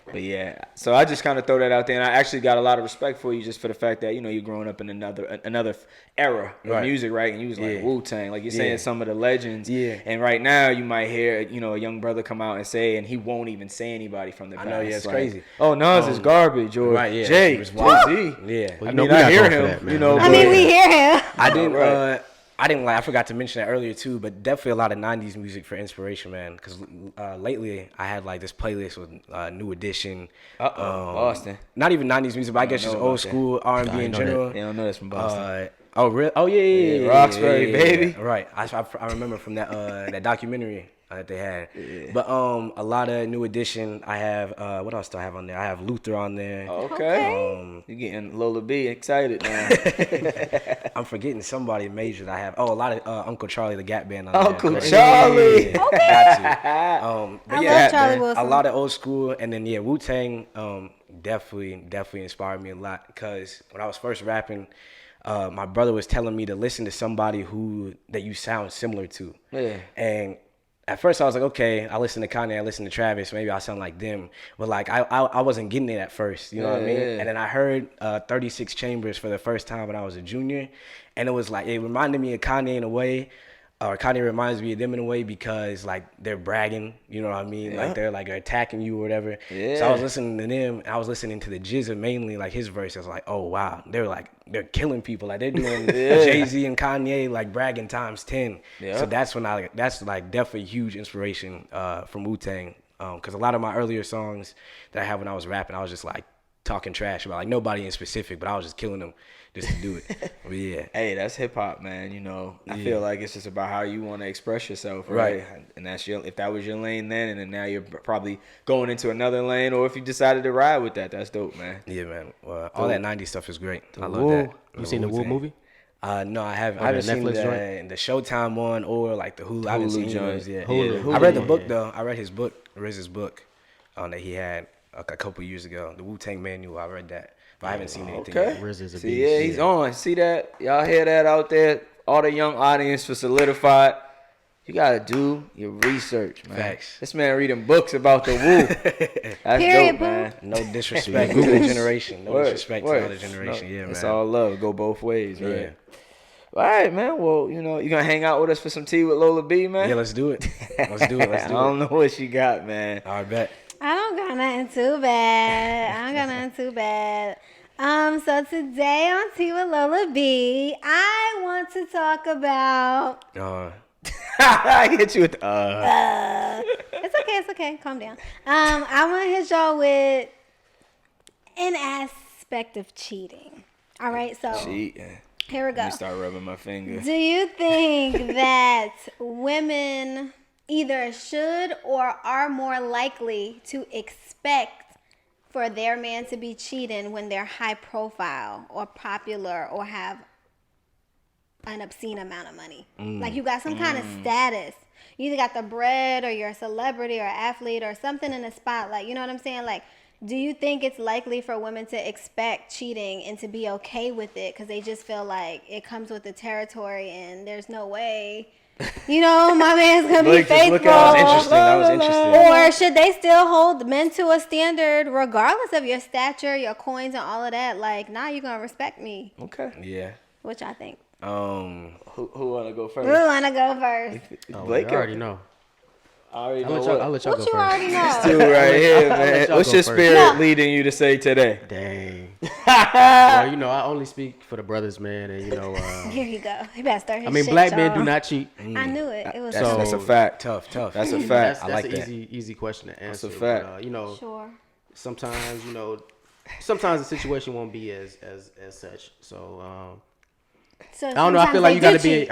But yeah, so I just kind of throw that out there, and I actually got a lot of respect for you just for the fact that you're growing up in another era of music, right? And you was like Wu-Tang, like you're saying some of the legends. Yeah. And right now you might hear a young brother come out and say, and he won't even say anybody from the past. know, yeah, it's like, crazy. Oh, Nas is garbage, or right, yeah, Jay, it was wild. Jay-Z. Yeah. Well, I you know, mean, we I not hear going for him, that, man. I mean, we hear him. I didn't I forgot to mention that earlier too, but definitely a lot of 90s music for inspiration, man. Because lately I had like this playlist with New Edition. Boston. Not even 90s music, but I guess just know old about that. school R&B in general. They don't know that's from Boston. Oh, really? Oh, yeah. Roxbury, baby. Right. I remember from that that documentary that they had. Yeah. But a lot of New Edition. I have what else do I have on there? I have Luther on there. Okay. You're getting Lola B excited now. I'm forgetting somebody major that I have. Oh, a lot of Uncle Charlie, the Gap Band on Uncle there. Charlie. Yeah, got to. But I yeah, love Charlie Wilson. a lot of old school, and then Wu-Tang definitely inspired me a lot because when I was first rapping, my brother was telling me to listen to somebody that you sound similar to. Yeah. And at first I was like, okay, I listen to Kanye, I listen to Travis, maybe I sound like them. But like I wasn't getting it at first, you know what I mean? Yeah. And then I heard 36 Chambers for the first time when I was a junior, and it was like it reminded me of Kanye in a way. Kanye reminds me of them in a way because like they're bragging, you know what I mean? Like they're attacking you or whatever. Yeah. So I was listening to them. I was listening to the Jizza mainly, like his verse. I was like, oh wow, they're killing people. Like they're doing Jay-Z and Kanye like bragging times 10. Yeah. So that's when that's like definitely huge inspiration from Wu-Tang. Because a lot of my earlier songs that I had when I was rapping, I was just like talking trash about like nobody in specific, but I was just killing them just to do it. But yeah. Hey, that's hip hop, man. You know, I feel like it's just about how you want to express yourself, right? And that's if that was your lane then, and then now you're probably going into another lane, or if you decided to ride with that, that's dope, man. Yeah, man. Well, all that 90s stuff is great. I love that. You seen the Wu movie? No, I haven't. I haven't seen the Showtime one or like the Hulu. I haven't seen those yet. Hulu. I read the book though. I read his book, RZA's book, that he had a couple years ago. The Wu-Tang Manual. I read that, but I haven't seen anything yet. RZA's a beast. Yeah, he's on. See that? Y'all hear that out there? All the young audience for Solidified. You gotta do your research, man. Facts. This man reading books about the Wu. That's dope, man. No disrespect to the generation. No disrespect to the other generation. Yeah, man. It's all love. Go both ways, right? Yeah. All right, man. Well, you know, you gonna hang out with us for some tea with Lola B, man? Yeah, let's do it. Let's do it. I don't know what she got, man. I bet. I don't got nothing too bad. So today on Tea with Lola B, I want to talk about. I hit you with It's okay. Calm down. I want to hit y'all with an aspect of cheating. All right, so cheating. Here we go. Let me start rubbing my finger. Do you think that women either should or are more likely to expect for their man to be cheating when they're high profile or popular or have an obscene amount of money? Like you got some kind of status. You either got the bread or you're a celebrity or athlete or something in the spotlight. You know what I'm saying? Like, do you think it's likely for women to expect cheating and to be okay with it because they just feel like it comes with the territory and there's no way, you know, my man's going to be faithful? That was interesting. Or should they still hold men to a standard regardless of your stature, your coins, and all of that? Like, nah, you're going to respect me. Okay. Yeah. Which I think. Who want to go first? Who want to go first? Blake, I already know. I'll let y'all go first. What you already know? This dude right here, man. What's your spirit leading you to say today? Dang. Well, you know, I only speak for the brothers, man, and you know. Here you go. He better start his shit, black men do not cheat. I knew it. It was that's a fact. Tough. That's a fact. That's an easy question to answer. That's a fact. But, you know, sure. Sometimes the situation won't be as such. So I don't know. I feel like I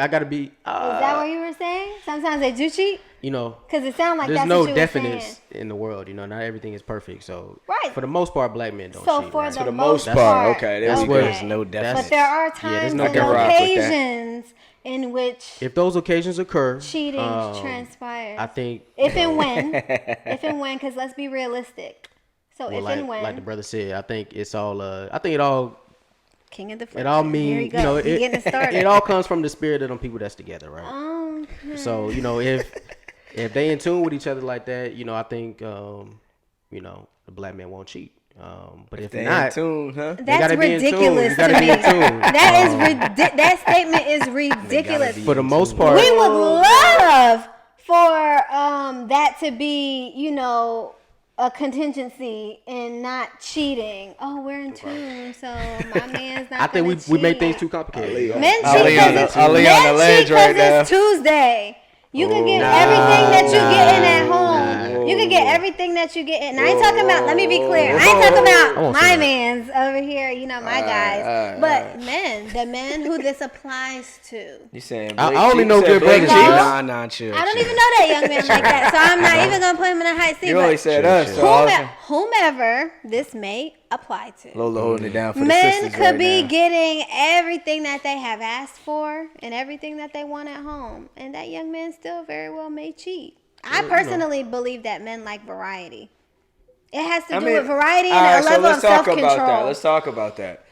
gotta be. Is that what you were saying? Sometimes they do cheat. You know, because it sounds like there's that's no what you definites in the world. You know, not everything is perfect. So for the most part, black men don't cheat. For the most part, okay, that's where there's no definites. But there are times and occasions in which if those occasions occur, cheating transpires. I think if and when, because let's be realistic. So if and when, like the brother said, I think it's all. I think it all. King of the friction. It all means, you know, it all comes from the spirit of them people that's together, right? So, you know, if they in tune with each other like that, you know, I think, you know, the black man won't cheat. But if they not, in tune, huh? That's ridiculous to me. That statement is ridiculous. For the most part, we would love for that to be, you know, a contingency in not cheating. Oh, we're in tune, so my man's not. I think we make things too complicated. Men cheat because it's Tuesday. You can get everything that you get in at home. You can get everything that you get in. I ain't talking about, let me be clear. I ain't talking about my man's over here, you know, my guys. But the men who this applies to. You saying I only know good brothers. Nah, chill. I don't even know that young man like that. So I'm not even going to put him in a high seat. You only said us. Whomever this may apply to. Lola holding it down for the men sisters could right be now. getting everything that they have asked for and everything that they want at home. And that young man still very well may cheat. I personally believe that men like variety. It has to do with variety and a level of self-control. Let's talk about that.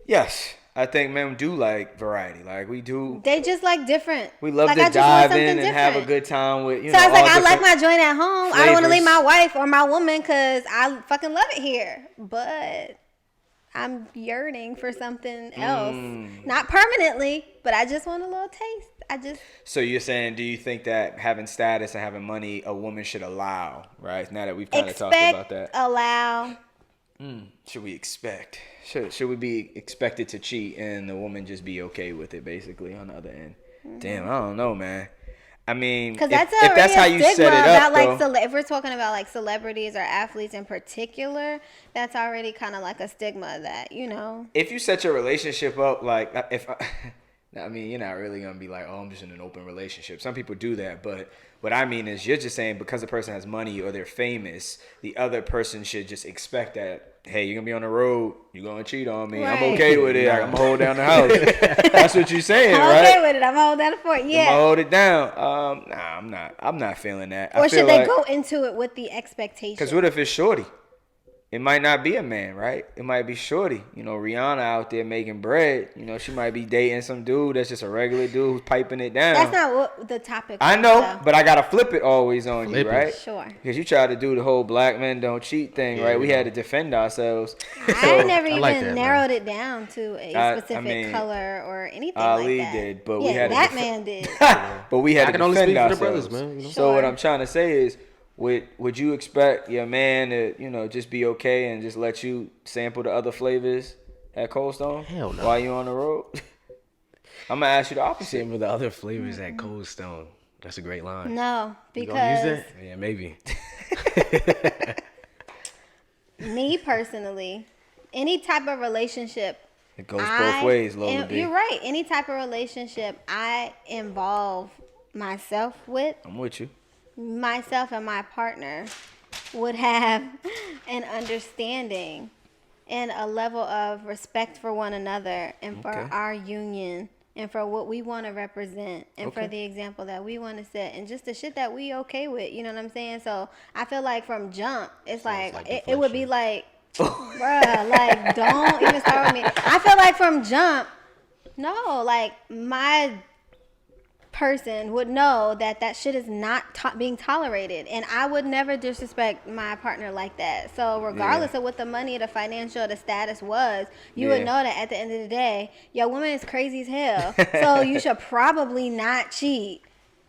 Yes, I think men do like variety. Like we do. They just like different. We love to dive in and have a good time with, you know. So I was like, I like my joint at home. I don't want to leave my wife or my woman because I fucking love it here. But I'm yearning for something else. Not permanently, but I just want a little taste. So you're saying, do you think that having status and having money, a woman should allow, right? Now that we've kind of talked about that. Allow. Should we expect? Should we be expected to cheat and the woman just be okay with it, basically, on the other end? Damn, I don't know, man. I mean, because if that's how you set it up, like, if we're talking about like celebrities or athletes in particular, that's already kind of like a stigma that, you know. If you set your relationship up like I mean, you're not really going to be like, oh, I'm just in an open relationship. Some people do that. But what I mean is you're just saying because the person has money or they're famous, the other person should just expect that, hey, you're going to be on the road. You're going to cheat on me. Right. I'm okay with it. I'm going to hold down the house. That's what you're saying, right? I'm okay with it. I'm going to hold down the fort. Yeah. I'm going to hold it down. Nah, I'm not feeling that. Or should they go into it with the expectation? Because what if it's shorty? It might not be a man, right? It might be shorty. You know, Rihanna out there making bread. You know, she might be dating some dude that's just a regular dude who's piping it down. That's not what the topic I know, but I got to flip it always on you, right? Sure. Because you try to do the whole black men don't cheat thing, right? We had to defend ourselves. I never even narrowed it down to a specific color or anything Ali like that. Did, but we had that man did. But we had to defend only speak ourselves. For the brothers, man, you know? So what I'm trying to say is, would you expect your man to, you know, just be okay and just let you sample the other flavors at Cold Stone? Hell no. While you on the road? I'm gonna ask you the opposite. Sample the other flavors at Cold Stone. That's a great line. No, because you gonna use that? Yeah, maybe. Me personally, any type of relationship, it goes both ways, Lola B. You're right. Any type of relationship I involve myself with. I'm with you. Myself and my partner would have an understanding and a level of respect for one another and for our union and for what we want to represent and for the example that we want to set and just the shit that we okay with, you know what I'm saying? So I feel like from jump, it's like it would be like, bruh, like don't even start with me. I feel like from jump, no, like my person would know that shit is not being tolerated, and I would never disrespect my partner like that. So regardless of what the money, the financial, the status was, you would know that at the end of the day, your woman is crazy as hell. So you should probably not cheat.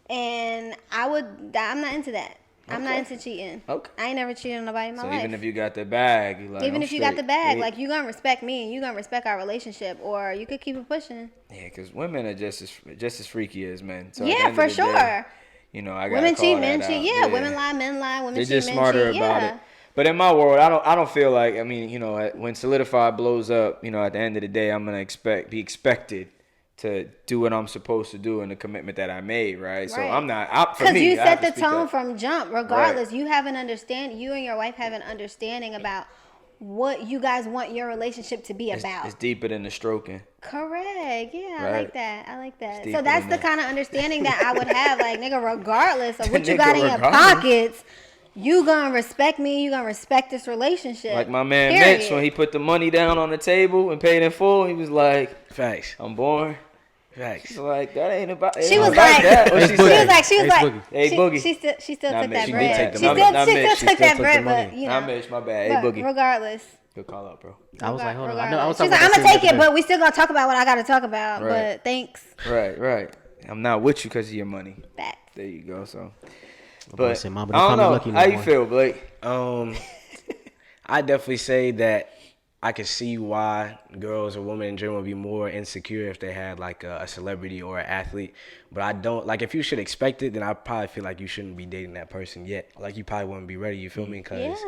And I'm not into that. I'm not into cheating. Okay. I ain't never cheated on nobody in my life. So even if you got the bag, you're like, even if you got the bag, like you gonna respect me and you gonna respect our relationship, or you could keep it pushing. Yeah, because women are just as freaky as men. So yeah, for sure. Day, you know, I got women cheat, men cheat. Yeah, women lie, men lie. Women cheat, men cheat. They're just smarter about it. But in my world, I don't feel like, I mean, you know, when Solidified blows up, you know, at the end of the day, I'm gonna be expected to do what I'm supposed to do and the commitment that I made, right? So I'm not, because you set the tone from jump. Regardless, you have an understanding. You and your wife have an understanding about what you guys want your relationship to be about. It's deeper than the stroking. Correct. Yeah, right. I like that. So that's the kind of understanding that I would have. Like, nigga, regardless of what you got in your pockets, you gonna respect me. You gonna respect this relationship. Like my man Mitch, when he put the money down on the table and paid in full, he was like, "Facts, I'm born." Facts. She's like, that ain't about. She was like, she was like, hey Boogie. She still took that bread. She still took that bread, but you know. Not Mitch, my bad. Hey Boogie. Regardless. Good call out, bro. I was like, hold on. She's like, I'm gonna take it, but we still gonna talk about what I gotta talk about. But thanks. Right. I'm not with you because of your money. Facts. There you go. So, but I don't know. How you feel, Blake? I definitely say that I could see why girls or women in general would be more insecure if they had like a celebrity or an athlete. But I don't, like, if you should expect it, then I probably feel like you shouldn't be dating that person yet. Like, you probably wouldn't be ready, you feel me? Because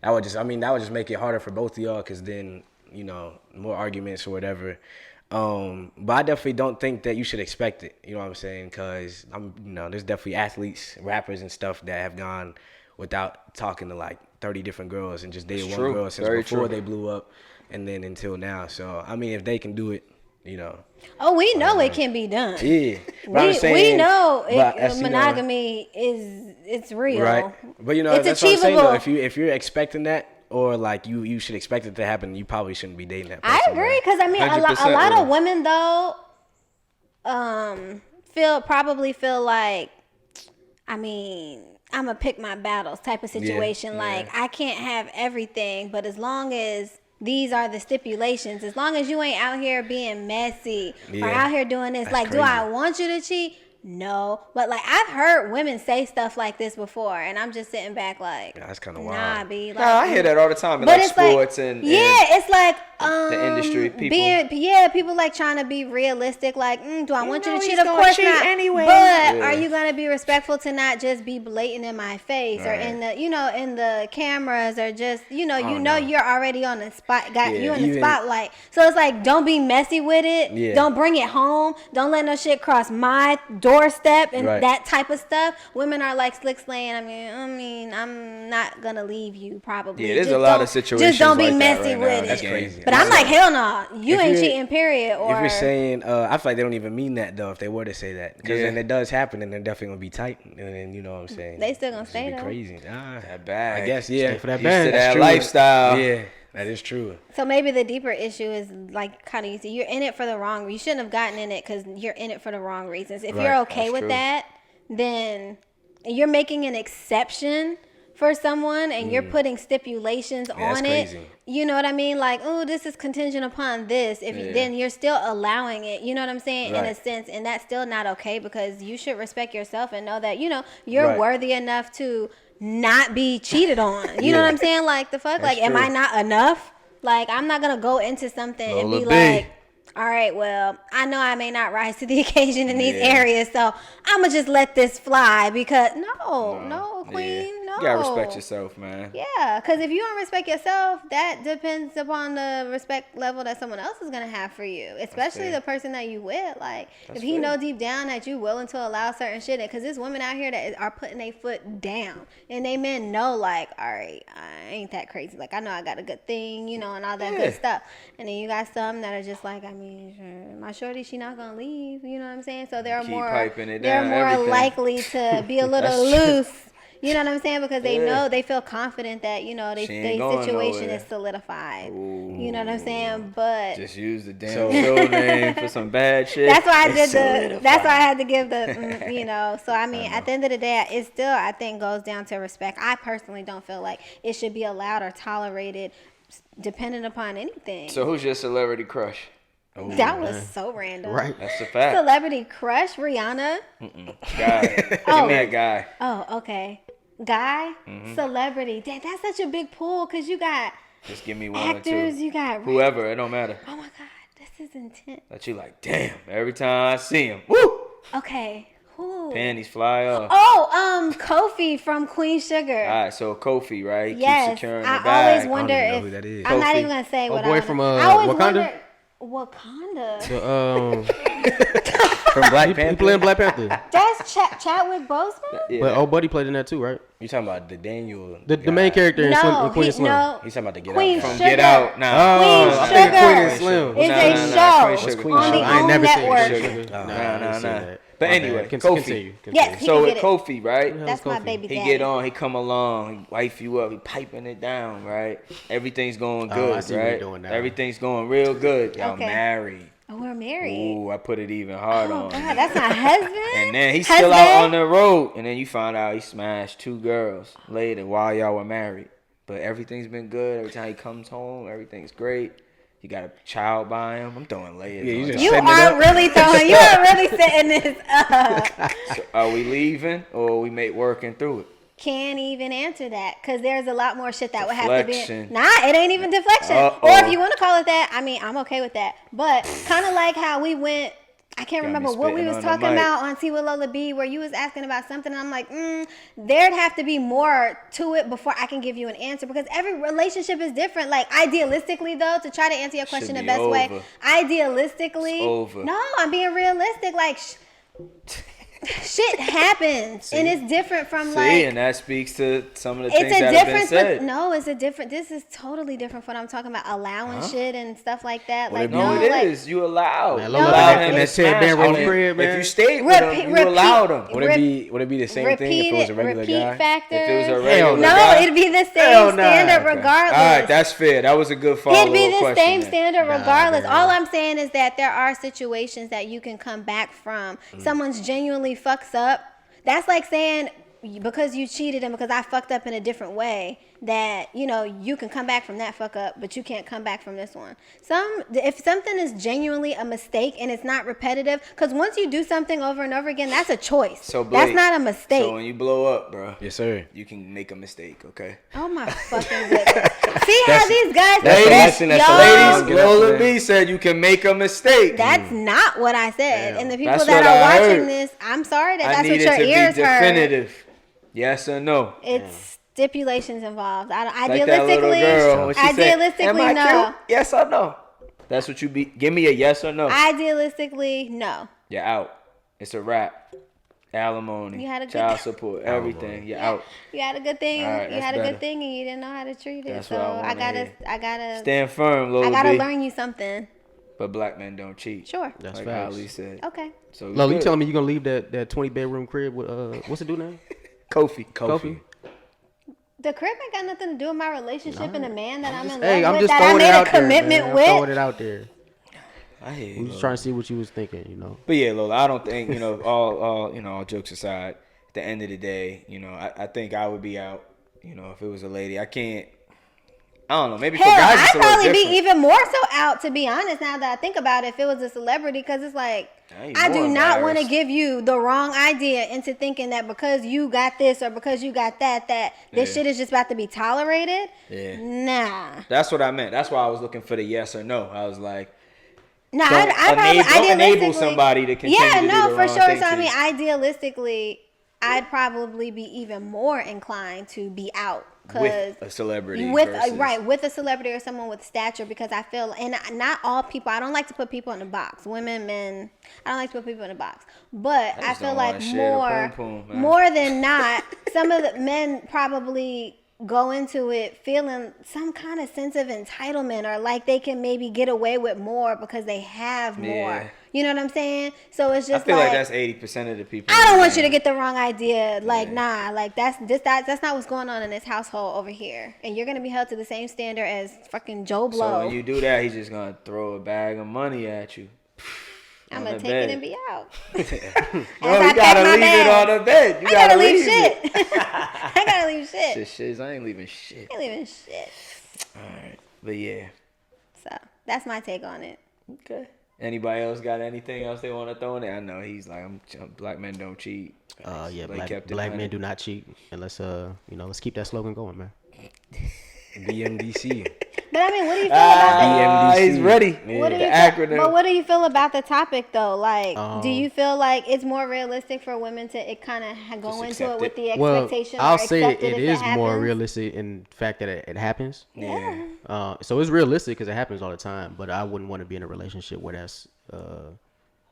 that would just make it harder for both of y'all, because then, you know, more arguments or whatever. But I definitely don't think that you should expect it, you know what I'm saying? Because, there's definitely athletes, rappers and stuff that have gone without talking to like 30 different girls and just dated one girl since before they blew up and then until now. So, I mean, if they can do it, you know. Oh, we know it can be done. Yeah. We know monogamy it's real. Right. But, it's that's achievable. What I'm saying, though. If you're expecting that, or like you should expect it to happen, you probably shouldn't be dating that person. I agree, because I mean, a lot of women though probably feel like, I mean, I'm gonna pick my battles type of situation. Like, I can't have everything, but as long as these are the stipulations. As long as you ain't out here being messy or Yeah. out here doing this, That's like, do crazy. I want you to cheat? No. But, like, I've heard women say stuff like this before, and I'm just sitting back like, Yeah, that's kind of nah, wild. B. Like, Nah, I hear that all the time in but like it's sports like, and it's like the industry people. People like trying to be realistic. Like, do I want you to cheat? he's Of gonna course cheat not. anyway. But Yeah. are you gonna be respectful to not just be blatant in my face or Right. in the in the cameras or just no. you're already on the spot. Yeah, You in the even- spotlight. So it's like, don't be messy with it. Yeah. Don't bring it home. Don't let no shit cross my doorstep and Right. that type of stuff. Women are like slick slaying. I mean, I'm not gonna leave you probably. Yeah, there's Just a lot don't- of situations Just don't be like that messy right with now. it. That's crazy. But I'm like, hell no. You If ain't you're- cheating, period. Or If you're saying, I feel like they don't even mean that though. If they were to say that, because Yeah. then it does happen, and they're definitely gonna be tight, and then you know what I'm saying. They still gonna It's just stay, be though. crazy. That bag. I guess yeah. Stay for that Used bag. to That's that true. lifestyle. Yeah, that is true. So maybe the deeper issue is like kind of you see, you're in it for the wrong. You shouldn't have gotten in it because you're in it for the wrong reasons. If Right, you're okay that's with true. that, then you're making an exception for someone and you're putting stipulations Yeah, that's on it. crazy. You know what I mean? Like, oh, this is contingent upon this. If Yeah. then you're still allowing it. You know what I'm saying? In a Right. sense, and that's still not okay because you should respect yourself and know that you're Right. worthy enough to not be cheated on. You know Yeah. what I'm saying? Like the fuck? That's Like, am true. I not enough? Like, I'm not gonna go into something and Lola be B. like, all right, well, I know I may not rise to the occasion in these Yeah. areas, so I'm gonna just let this fly because no, queen, Yeah. no. You gotta respect yourself, man. Yeah, because if you don't respect yourself, that depends upon the respect level that someone else is gonna have for you, especially fair. the person that you with. Like, That's if he fair. know deep down that you willing to allow certain shit, because there's women out here that are putting their foot down, and they men know, like, all right, I ain't that crazy. Like, I know I got a good thing, and all that Yeah. good stuff. And then you got some that are just like, I mean, sure, my shorty, she not gonna leave. You know what I'm saying? So they're Keep more, piping it they're down, more everything. likely to be a little That's true. loose. You know what I'm saying? Because they Yeah. know, they feel confident that, She their ain't going situation nowhere. is solidified. Ooh. You know what I'm saying? But Just use the damn So- show name for some bad shit. that's why I It's did that's why I solidified. had to give the, So, I mean, at the end of the day, it still, I think, goes down to respect. I personally don't feel like it should be allowed or tolerated dependent upon anything. So who's your celebrity crush? That was so random. Right. That's a fact. Celebrity crush, Rihanna. Guy. Oh. Give me a guy. Oh, okay. Guy, Mm-hmm. celebrity. That's such a big pool because you got Just give me one actors, or two. you got Whoever, it don't matter. Oh my God, this is intense. That you like, damn, every time I see him, woo! Okay, who? Panties fly off. Oh, Kofi from Queen Sugar. All right, so Kofi, right? Yes, Keep securing the I bag. always wonder even know if who that is. I'm not Kofi. even gonna say Oh, what boy I from, I always Wakanda? wondered- Wakanda. From Black He Panther. playing Black Panther. That's Chadwick Boseman. Yeah. But old buddy played in that too, right? You talking about the Daniel? The guy. main character in, Slim, No, in Queen and Slim. no. He's talking about the Get Queen Out. guy. From Sugar. Get Out. Nah. Oh, Queen I think Sugar. Queen and Slim. It's Nah, a nah, nah, show Queen Sugar. on the I ain't OWN never seen network. Queen Sugar. Nah, I nah, ain't seen nah. that. But My anyway, bad. Kofi. Continue. Yes, he So can with get it. Kofi, right? That's my Kofi? baby He daddy. get on, he come along, he wife you up, he piping it down, right? Everything's going Oh, good, I see what right? you're doing now. Everything's going real good. Y'all Okay. married. Oh, we're married. Ooh, I put it even hard Oh on. God, him. that's my husband. And then he's still out Husband? on the road, and then you find out he smashed 2 girls later while y'all were married. But everything's been good. Every time he comes home, everything's great. You got a child by him. I'm throwing layers. Yeah, you on just top. You setting it are up. really throwing. You are really setting this up. So are we leaving or we working through it? Can't even answer that because there's a lot more shit that would have to be. Deflection. Nah, it ain't even deflection. Uh-oh. Or if you want to call it that, I mean, I'm okay with that. But kind of like how we went. I can't Got me remember what we spitting was on the talking mic. about on Tea with Lola B, where you was asking about something, and I'm like, there'd have to be more to it before I can give you an answer because every relationship is different. Like idealistically, though, to try to answer your question the be best way, over. idealistically, It's over. no, I'm being realistic. Like shit happens, and it's different from See, like. and that speaks to some of the It's things a that have been difference, said. but no, it's a different. This is totally different from what I'm talking about. Allowing shit and stuff like that. Well, Like no, No, no, it like, is. You allow. Man, You Lola allow in him that to Ted smash Banro on it. crib, man. If you stayed with him, you allowed him. Would it be the same thing if it was a regular repeat guy? factors. If it was a Hell regular no, guy. it'd be the Hell same nah. standard Okay. regardless. All right, that's fair. That was a good follow-up It'd be the question same then. standard regardless. man. All I'm saying is that there are situations that you can come back from. Someone's genuinely fucks up. That's like saying because you cheated and because I fucked up in a different way, that, you know, you can come back from that fuck up, but you can't come back from this one. If something is genuinely a mistake and it's not repetitive, because once you do something over and over again, that's a choice. So Blake, that's not a mistake. So when you blow up, bro. Yes, sir. You can make a mistake, okay? Oh my fucking goodness. See how these guys ladies, Lola B said you can make a mistake. That's not what I said. Damn. And the people that are watching this, I'm sorry that's what your ears heard. Definitive. Yes or no? It's stipulations involved. Idealistically, no. Yes or no? That's what you be. Give me a yes or no. Idealistically, no. You're out. It's a wrap. Alimony, child support, everything. You're out. You had a good thing. Right, you had a good thing, and you didn't know how to treat it. That's so I gotta stand firm, Lola B. I gotta learn you something. But black men don't cheat. Sure. That's like facts. Ali said. Okay. So Lola, you telling me you gonna leave that 20-bedroom crib with what's the dude name? Kofi. The crib ain't got nothing to do with my relationship and the man that I'm in love with, just that I made a commitment with. I'm throwing it out there. I hear you. We was trying to see what you was thinking, you know. But yeah, Lola, I don't think, you know, all jokes aside, at the end of the day, you know, I think I would be out, you know, if it was a lady. I don't know. Maybe for guys it's a little different. I'd probably be even more so out, to be honest, now that I think about it, if it was a celebrity, because it's like, I do not want to give you the wrong idea into thinking that because you got this or because you got that this shit is just about to be tolerated. Yeah. Nah. That's what I meant. That's why I was looking for the yes or no. I was like, no, I enable somebody to continue to do the wrong for sure. thing So I mean, idealistically, I'd probably be even more inclined to be out with a celebrity, with a celebrity or someone with stature, because I feel, and not all people. I don't like to put people in a box. Women, men. I don't like to put people in a box. But I feel like more than not, some of the men probably go into it feeling some kind of sense of entitlement, or like they can maybe get away with more because they have more. You know what I'm saying? So it's just, I feel like that's 80% of the people. I don't want you to get the wrong idea. Like, nah, like that's not what's going on in this household over here. And you're gonna be held to the same standard as fucking Joe Blow. So when you do that, he's just gonna throw a bag of money at you. I'm gonna take it and be out. No, you gotta leave it on the bed. You gotta leave shit. I gotta leave shit. Shit, I ain't leaving shit. I ain't leaving shit. All right, but yeah. So that's my take on it. Okay. Anybody else got anything else they want to throw in there? I know he's like, black men don't cheat. Yeah, black men do not cheat. And let's keep that slogan going, man. BMDC. But I mean, what do you feel about BMDC? He's ready. Acronym. But what do you feel about the topic though? Like, do you feel like it's more realistic for women to kind of go into it with the expectation? Well, I'll say it is more realistic in the fact that it happens. Yeah. So it's realistic because it happens all the time. But I wouldn't want to be in a relationship where that's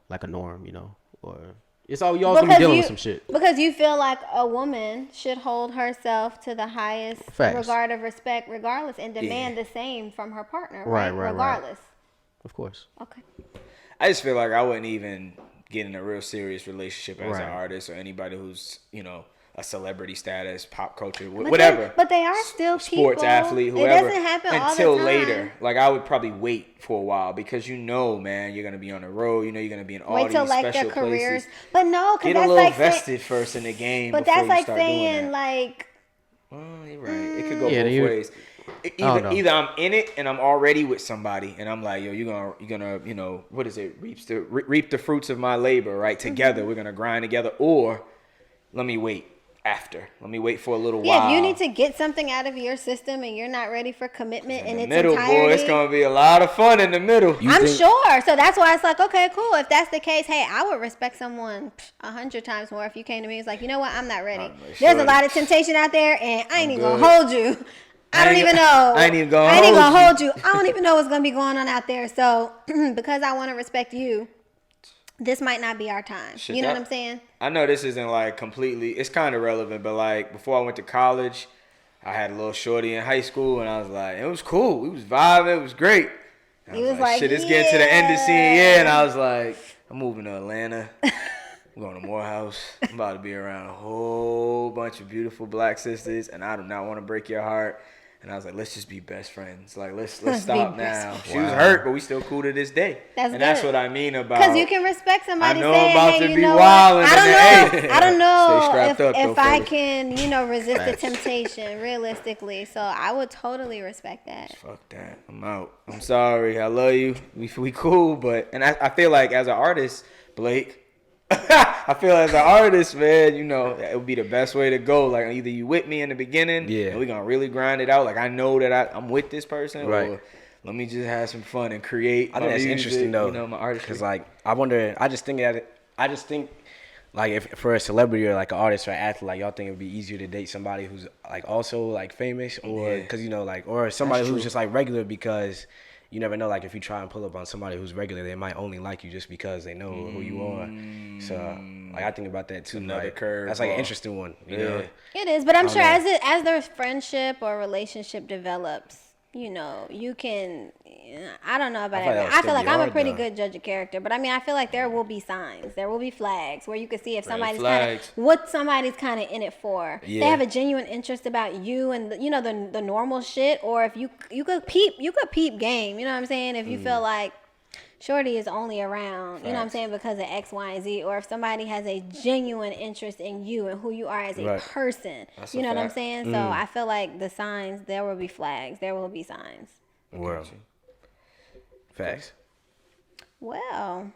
like a norm, you know, or it's all y'all gonna be dealing with some shit. Because you feel like a woman should hold herself to the highest regard of respect, regardless, and demand the same from her partner, right? Regardless. Of course. Okay. I just feel like I wouldn't even get in a real serious relationship as an artist or anybody who's, you know, a celebrity status, pop culture, whatever. But they are still sports people. athlete, whoever. It doesn't happen all the until time. later. Like I would probably wait for a while because man, you're gonna be on the road. You know, you're gonna be in all these special their careers. places. But no, because get a little vested first in the game. But that's like saying like. Well, you're right. It could go both ways. Either I'm in it and I'm already with somebody and I'm like, yo, you're gonna, you know, what is it? Reap the fruits of my labor, right? Together, we're gonna grind together. Or let me wait. Let me wait for a little while. Yeah, if you need to get something out of your system and you're not ready for commitment in its entirety. Boy, it's gonna be a lot of fun in the middle. I'm sure. So that's why it's like, okay, cool. If that's the case, hey, I would respect someone 100 times more if you came to me. It's like, you know what? I'm not ready. There's a lot of temptation out there, and I ain't even gonna hold you. I don't even know. I ain't even gonna hold you. I don't even know what's gonna be going on out there. So because I want to respect you, this might not be our time. You know what I'm saying? I know this isn't like completely, it's kind of relevant, but like before I went to college, I had a little shorty in high school and I was like, it was cool. We was vibing. It was great. He was like, shit, it's getting to the end of the senior year. And I was like, I'm moving to Atlanta. I'm going to Morehouse. I'm about to be around a whole bunch of beautiful black sisters and I do not want to break your heart. And I was like, let's just be best friends. Like, let's stop now. She was hurt, but we still cool to this day. That's what I mean about. Because you can respect somebody. I know saying, I'm about hey, to you be know wild. I don't know Stay strapped up, if though, I fellas. can, resist the temptation realistically. So I would totally respect that. Fuck that. I'm out. I'm sorry. I love you. We cool, but I feel like as an artist, Blake. I feel as an artist, man, it would be the best way to go. Like, either you with me in the beginning, and we're gonna really grind it out. Like, I know that I'm with this person, right? Or let me just have some fun and create. I think that's interesting though, my artistry. Because like, I wonder. I just think like if for a celebrity or like an artist or an athlete, like y'all think it'd be easier to date somebody who's like also like famous, or because like, or somebody who's just like regular, because you never know, like if you try and pull up on somebody who's regular, they might only like you just because they know who you are. So like I think about that too. Another like, curve. That's like an interesting one. You know? It is, but I'm sure as their friendship or relationship develops, you can. I don't know about it. I feel like I'm a pretty good judge of character, but I mean, I feel like there will be signs, there will be flags where you can see if somebody's kind of in it for. Yeah. They have a genuine interest about you and the normal shit, or if you could peep game. You know what I'm saying? If you feel like shorty is only around, you know what I'm saying, because of X, Y, and Z, or if somebody has a genuine interest in you and who you are as a person. You know what I'm saying? So I feel like the signs, there will be flags, there will be signs. World. Facts. Well,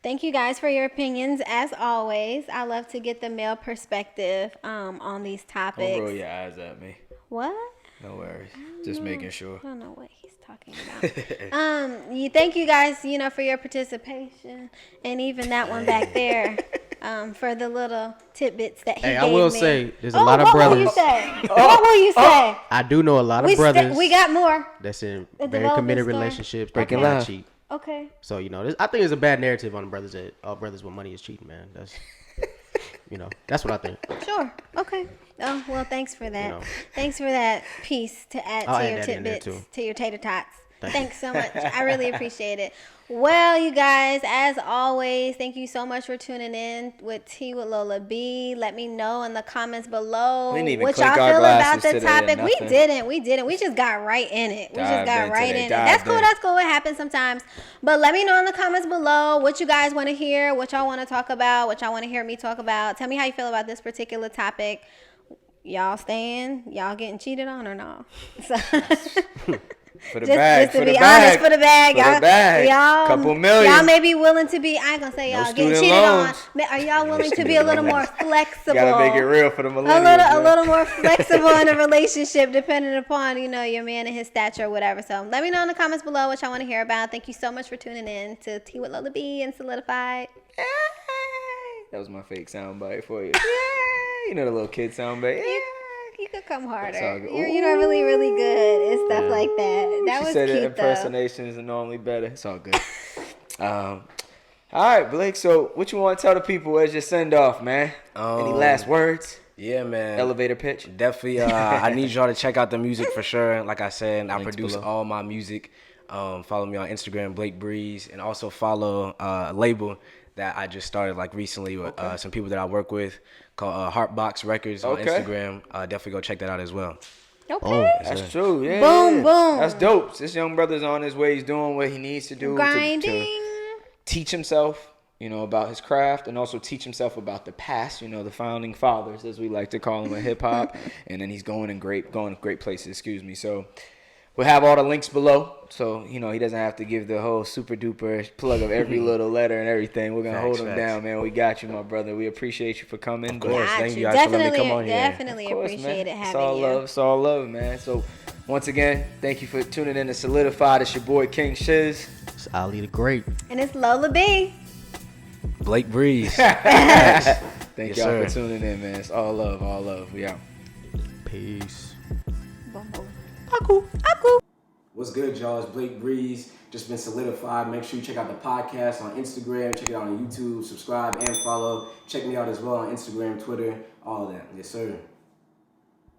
thank you guys for your opinions. As always, I love to get the male perspective on these topics. Don't roll your eyes at me. What? No worries. Just making sure. I don't know what he's talking about. Thank you guys, for your participation, and even that one back there, for the little tidbits that he gave me. I will say, there's a lot of brothers. What will you say? I do know a lot of brothers. We got more. That's in very committed relationships. Breaking love. Cheat. Okay. So I think there's a bad narrative on the brothers that all brothers with money is cheating, man. That's that's what I think. Sure. Okay. Oh, well, thanks for that. Thanks for that piece to add to your tidbits, to your tater tots. Thanks so much. I really appreciate it. Well, you guys, as always, thank you so much for tuning in with Tea with Lola B. Let me know in the comments below what y'all feel about the topic. We didn't. We just got right in it. That's cool. That's cool. It happens sometimes. But let me know in the comments below what you guys want to hear, what y'all want to talk about, what y'all want to hear me talk about. Tell me how you feel about this particular topic. Y'all staying? Y'all getting cheated on or no? So For the bag. Just to be honest, for the bag. Y'all, couple million. Y'all may be willing to be, I ain't gonna say y'all getting cheated on. Are y'all willing to be a little more flexible? Gotta make it real for the millennials. A little more flexible in a relationship, depending upon, your man and his stature or whatever. So let me know in the comments below what y'all want to hear about. Thank you so much for tuning in to Tea with Lola B and Solidified. Yay! That was my fake soundbite for you. Yay! You know the little kid soundbite. Yeah. You could come harder. You're normally really good and stuff like that. That was cute, though. She said impersonations are normally better. It's all good. All right, Blake. So what you want to tell the people as your send off, man? Any last words? Yeah, man. Elevator pitch? Definitely. I need y'all to check out the music for sure. Like I said, I produce all my music. Follow me on Instagram, Blake Breeze, and also follow a label that I just started like recently with some people that I work with called Heartbox Records on Instagram. Definitely go check that out as well. Okay. That's true. Yeah. Boom. That's dope. This young brother's on his way. He's doing what he needs to do to teach himself, about his craft, and also teach himself about the past, the founding fathers, as we like to call them in hip hop. And then he's going to great places. So we'll have all the links below. So, he doesn't have to give the whole super duper plug of every little letter and everything. We're going to hold him down, man. We got you, my brother. We appreciate you for coming. Of course. Thank you guys for letting me come on here. Definitely appreciate it having you. It's all love, man. So, once again, thank you for tuning in to Solidified. It's your boy, King Shiz. It's Ali the Great. And it's Lola B. Blake Breeze. Thank y'all for tuning in, man. It's all love, all love. We out. Peace. Aku. What's good, y'all? It's Blake Breeze. Just been solidified. Make sure you check out the podcast on Instagram. Check it out on YouTube. Subscribe and follow. Check me out as well on Instagram, Twitter, all of that. Yes, sir.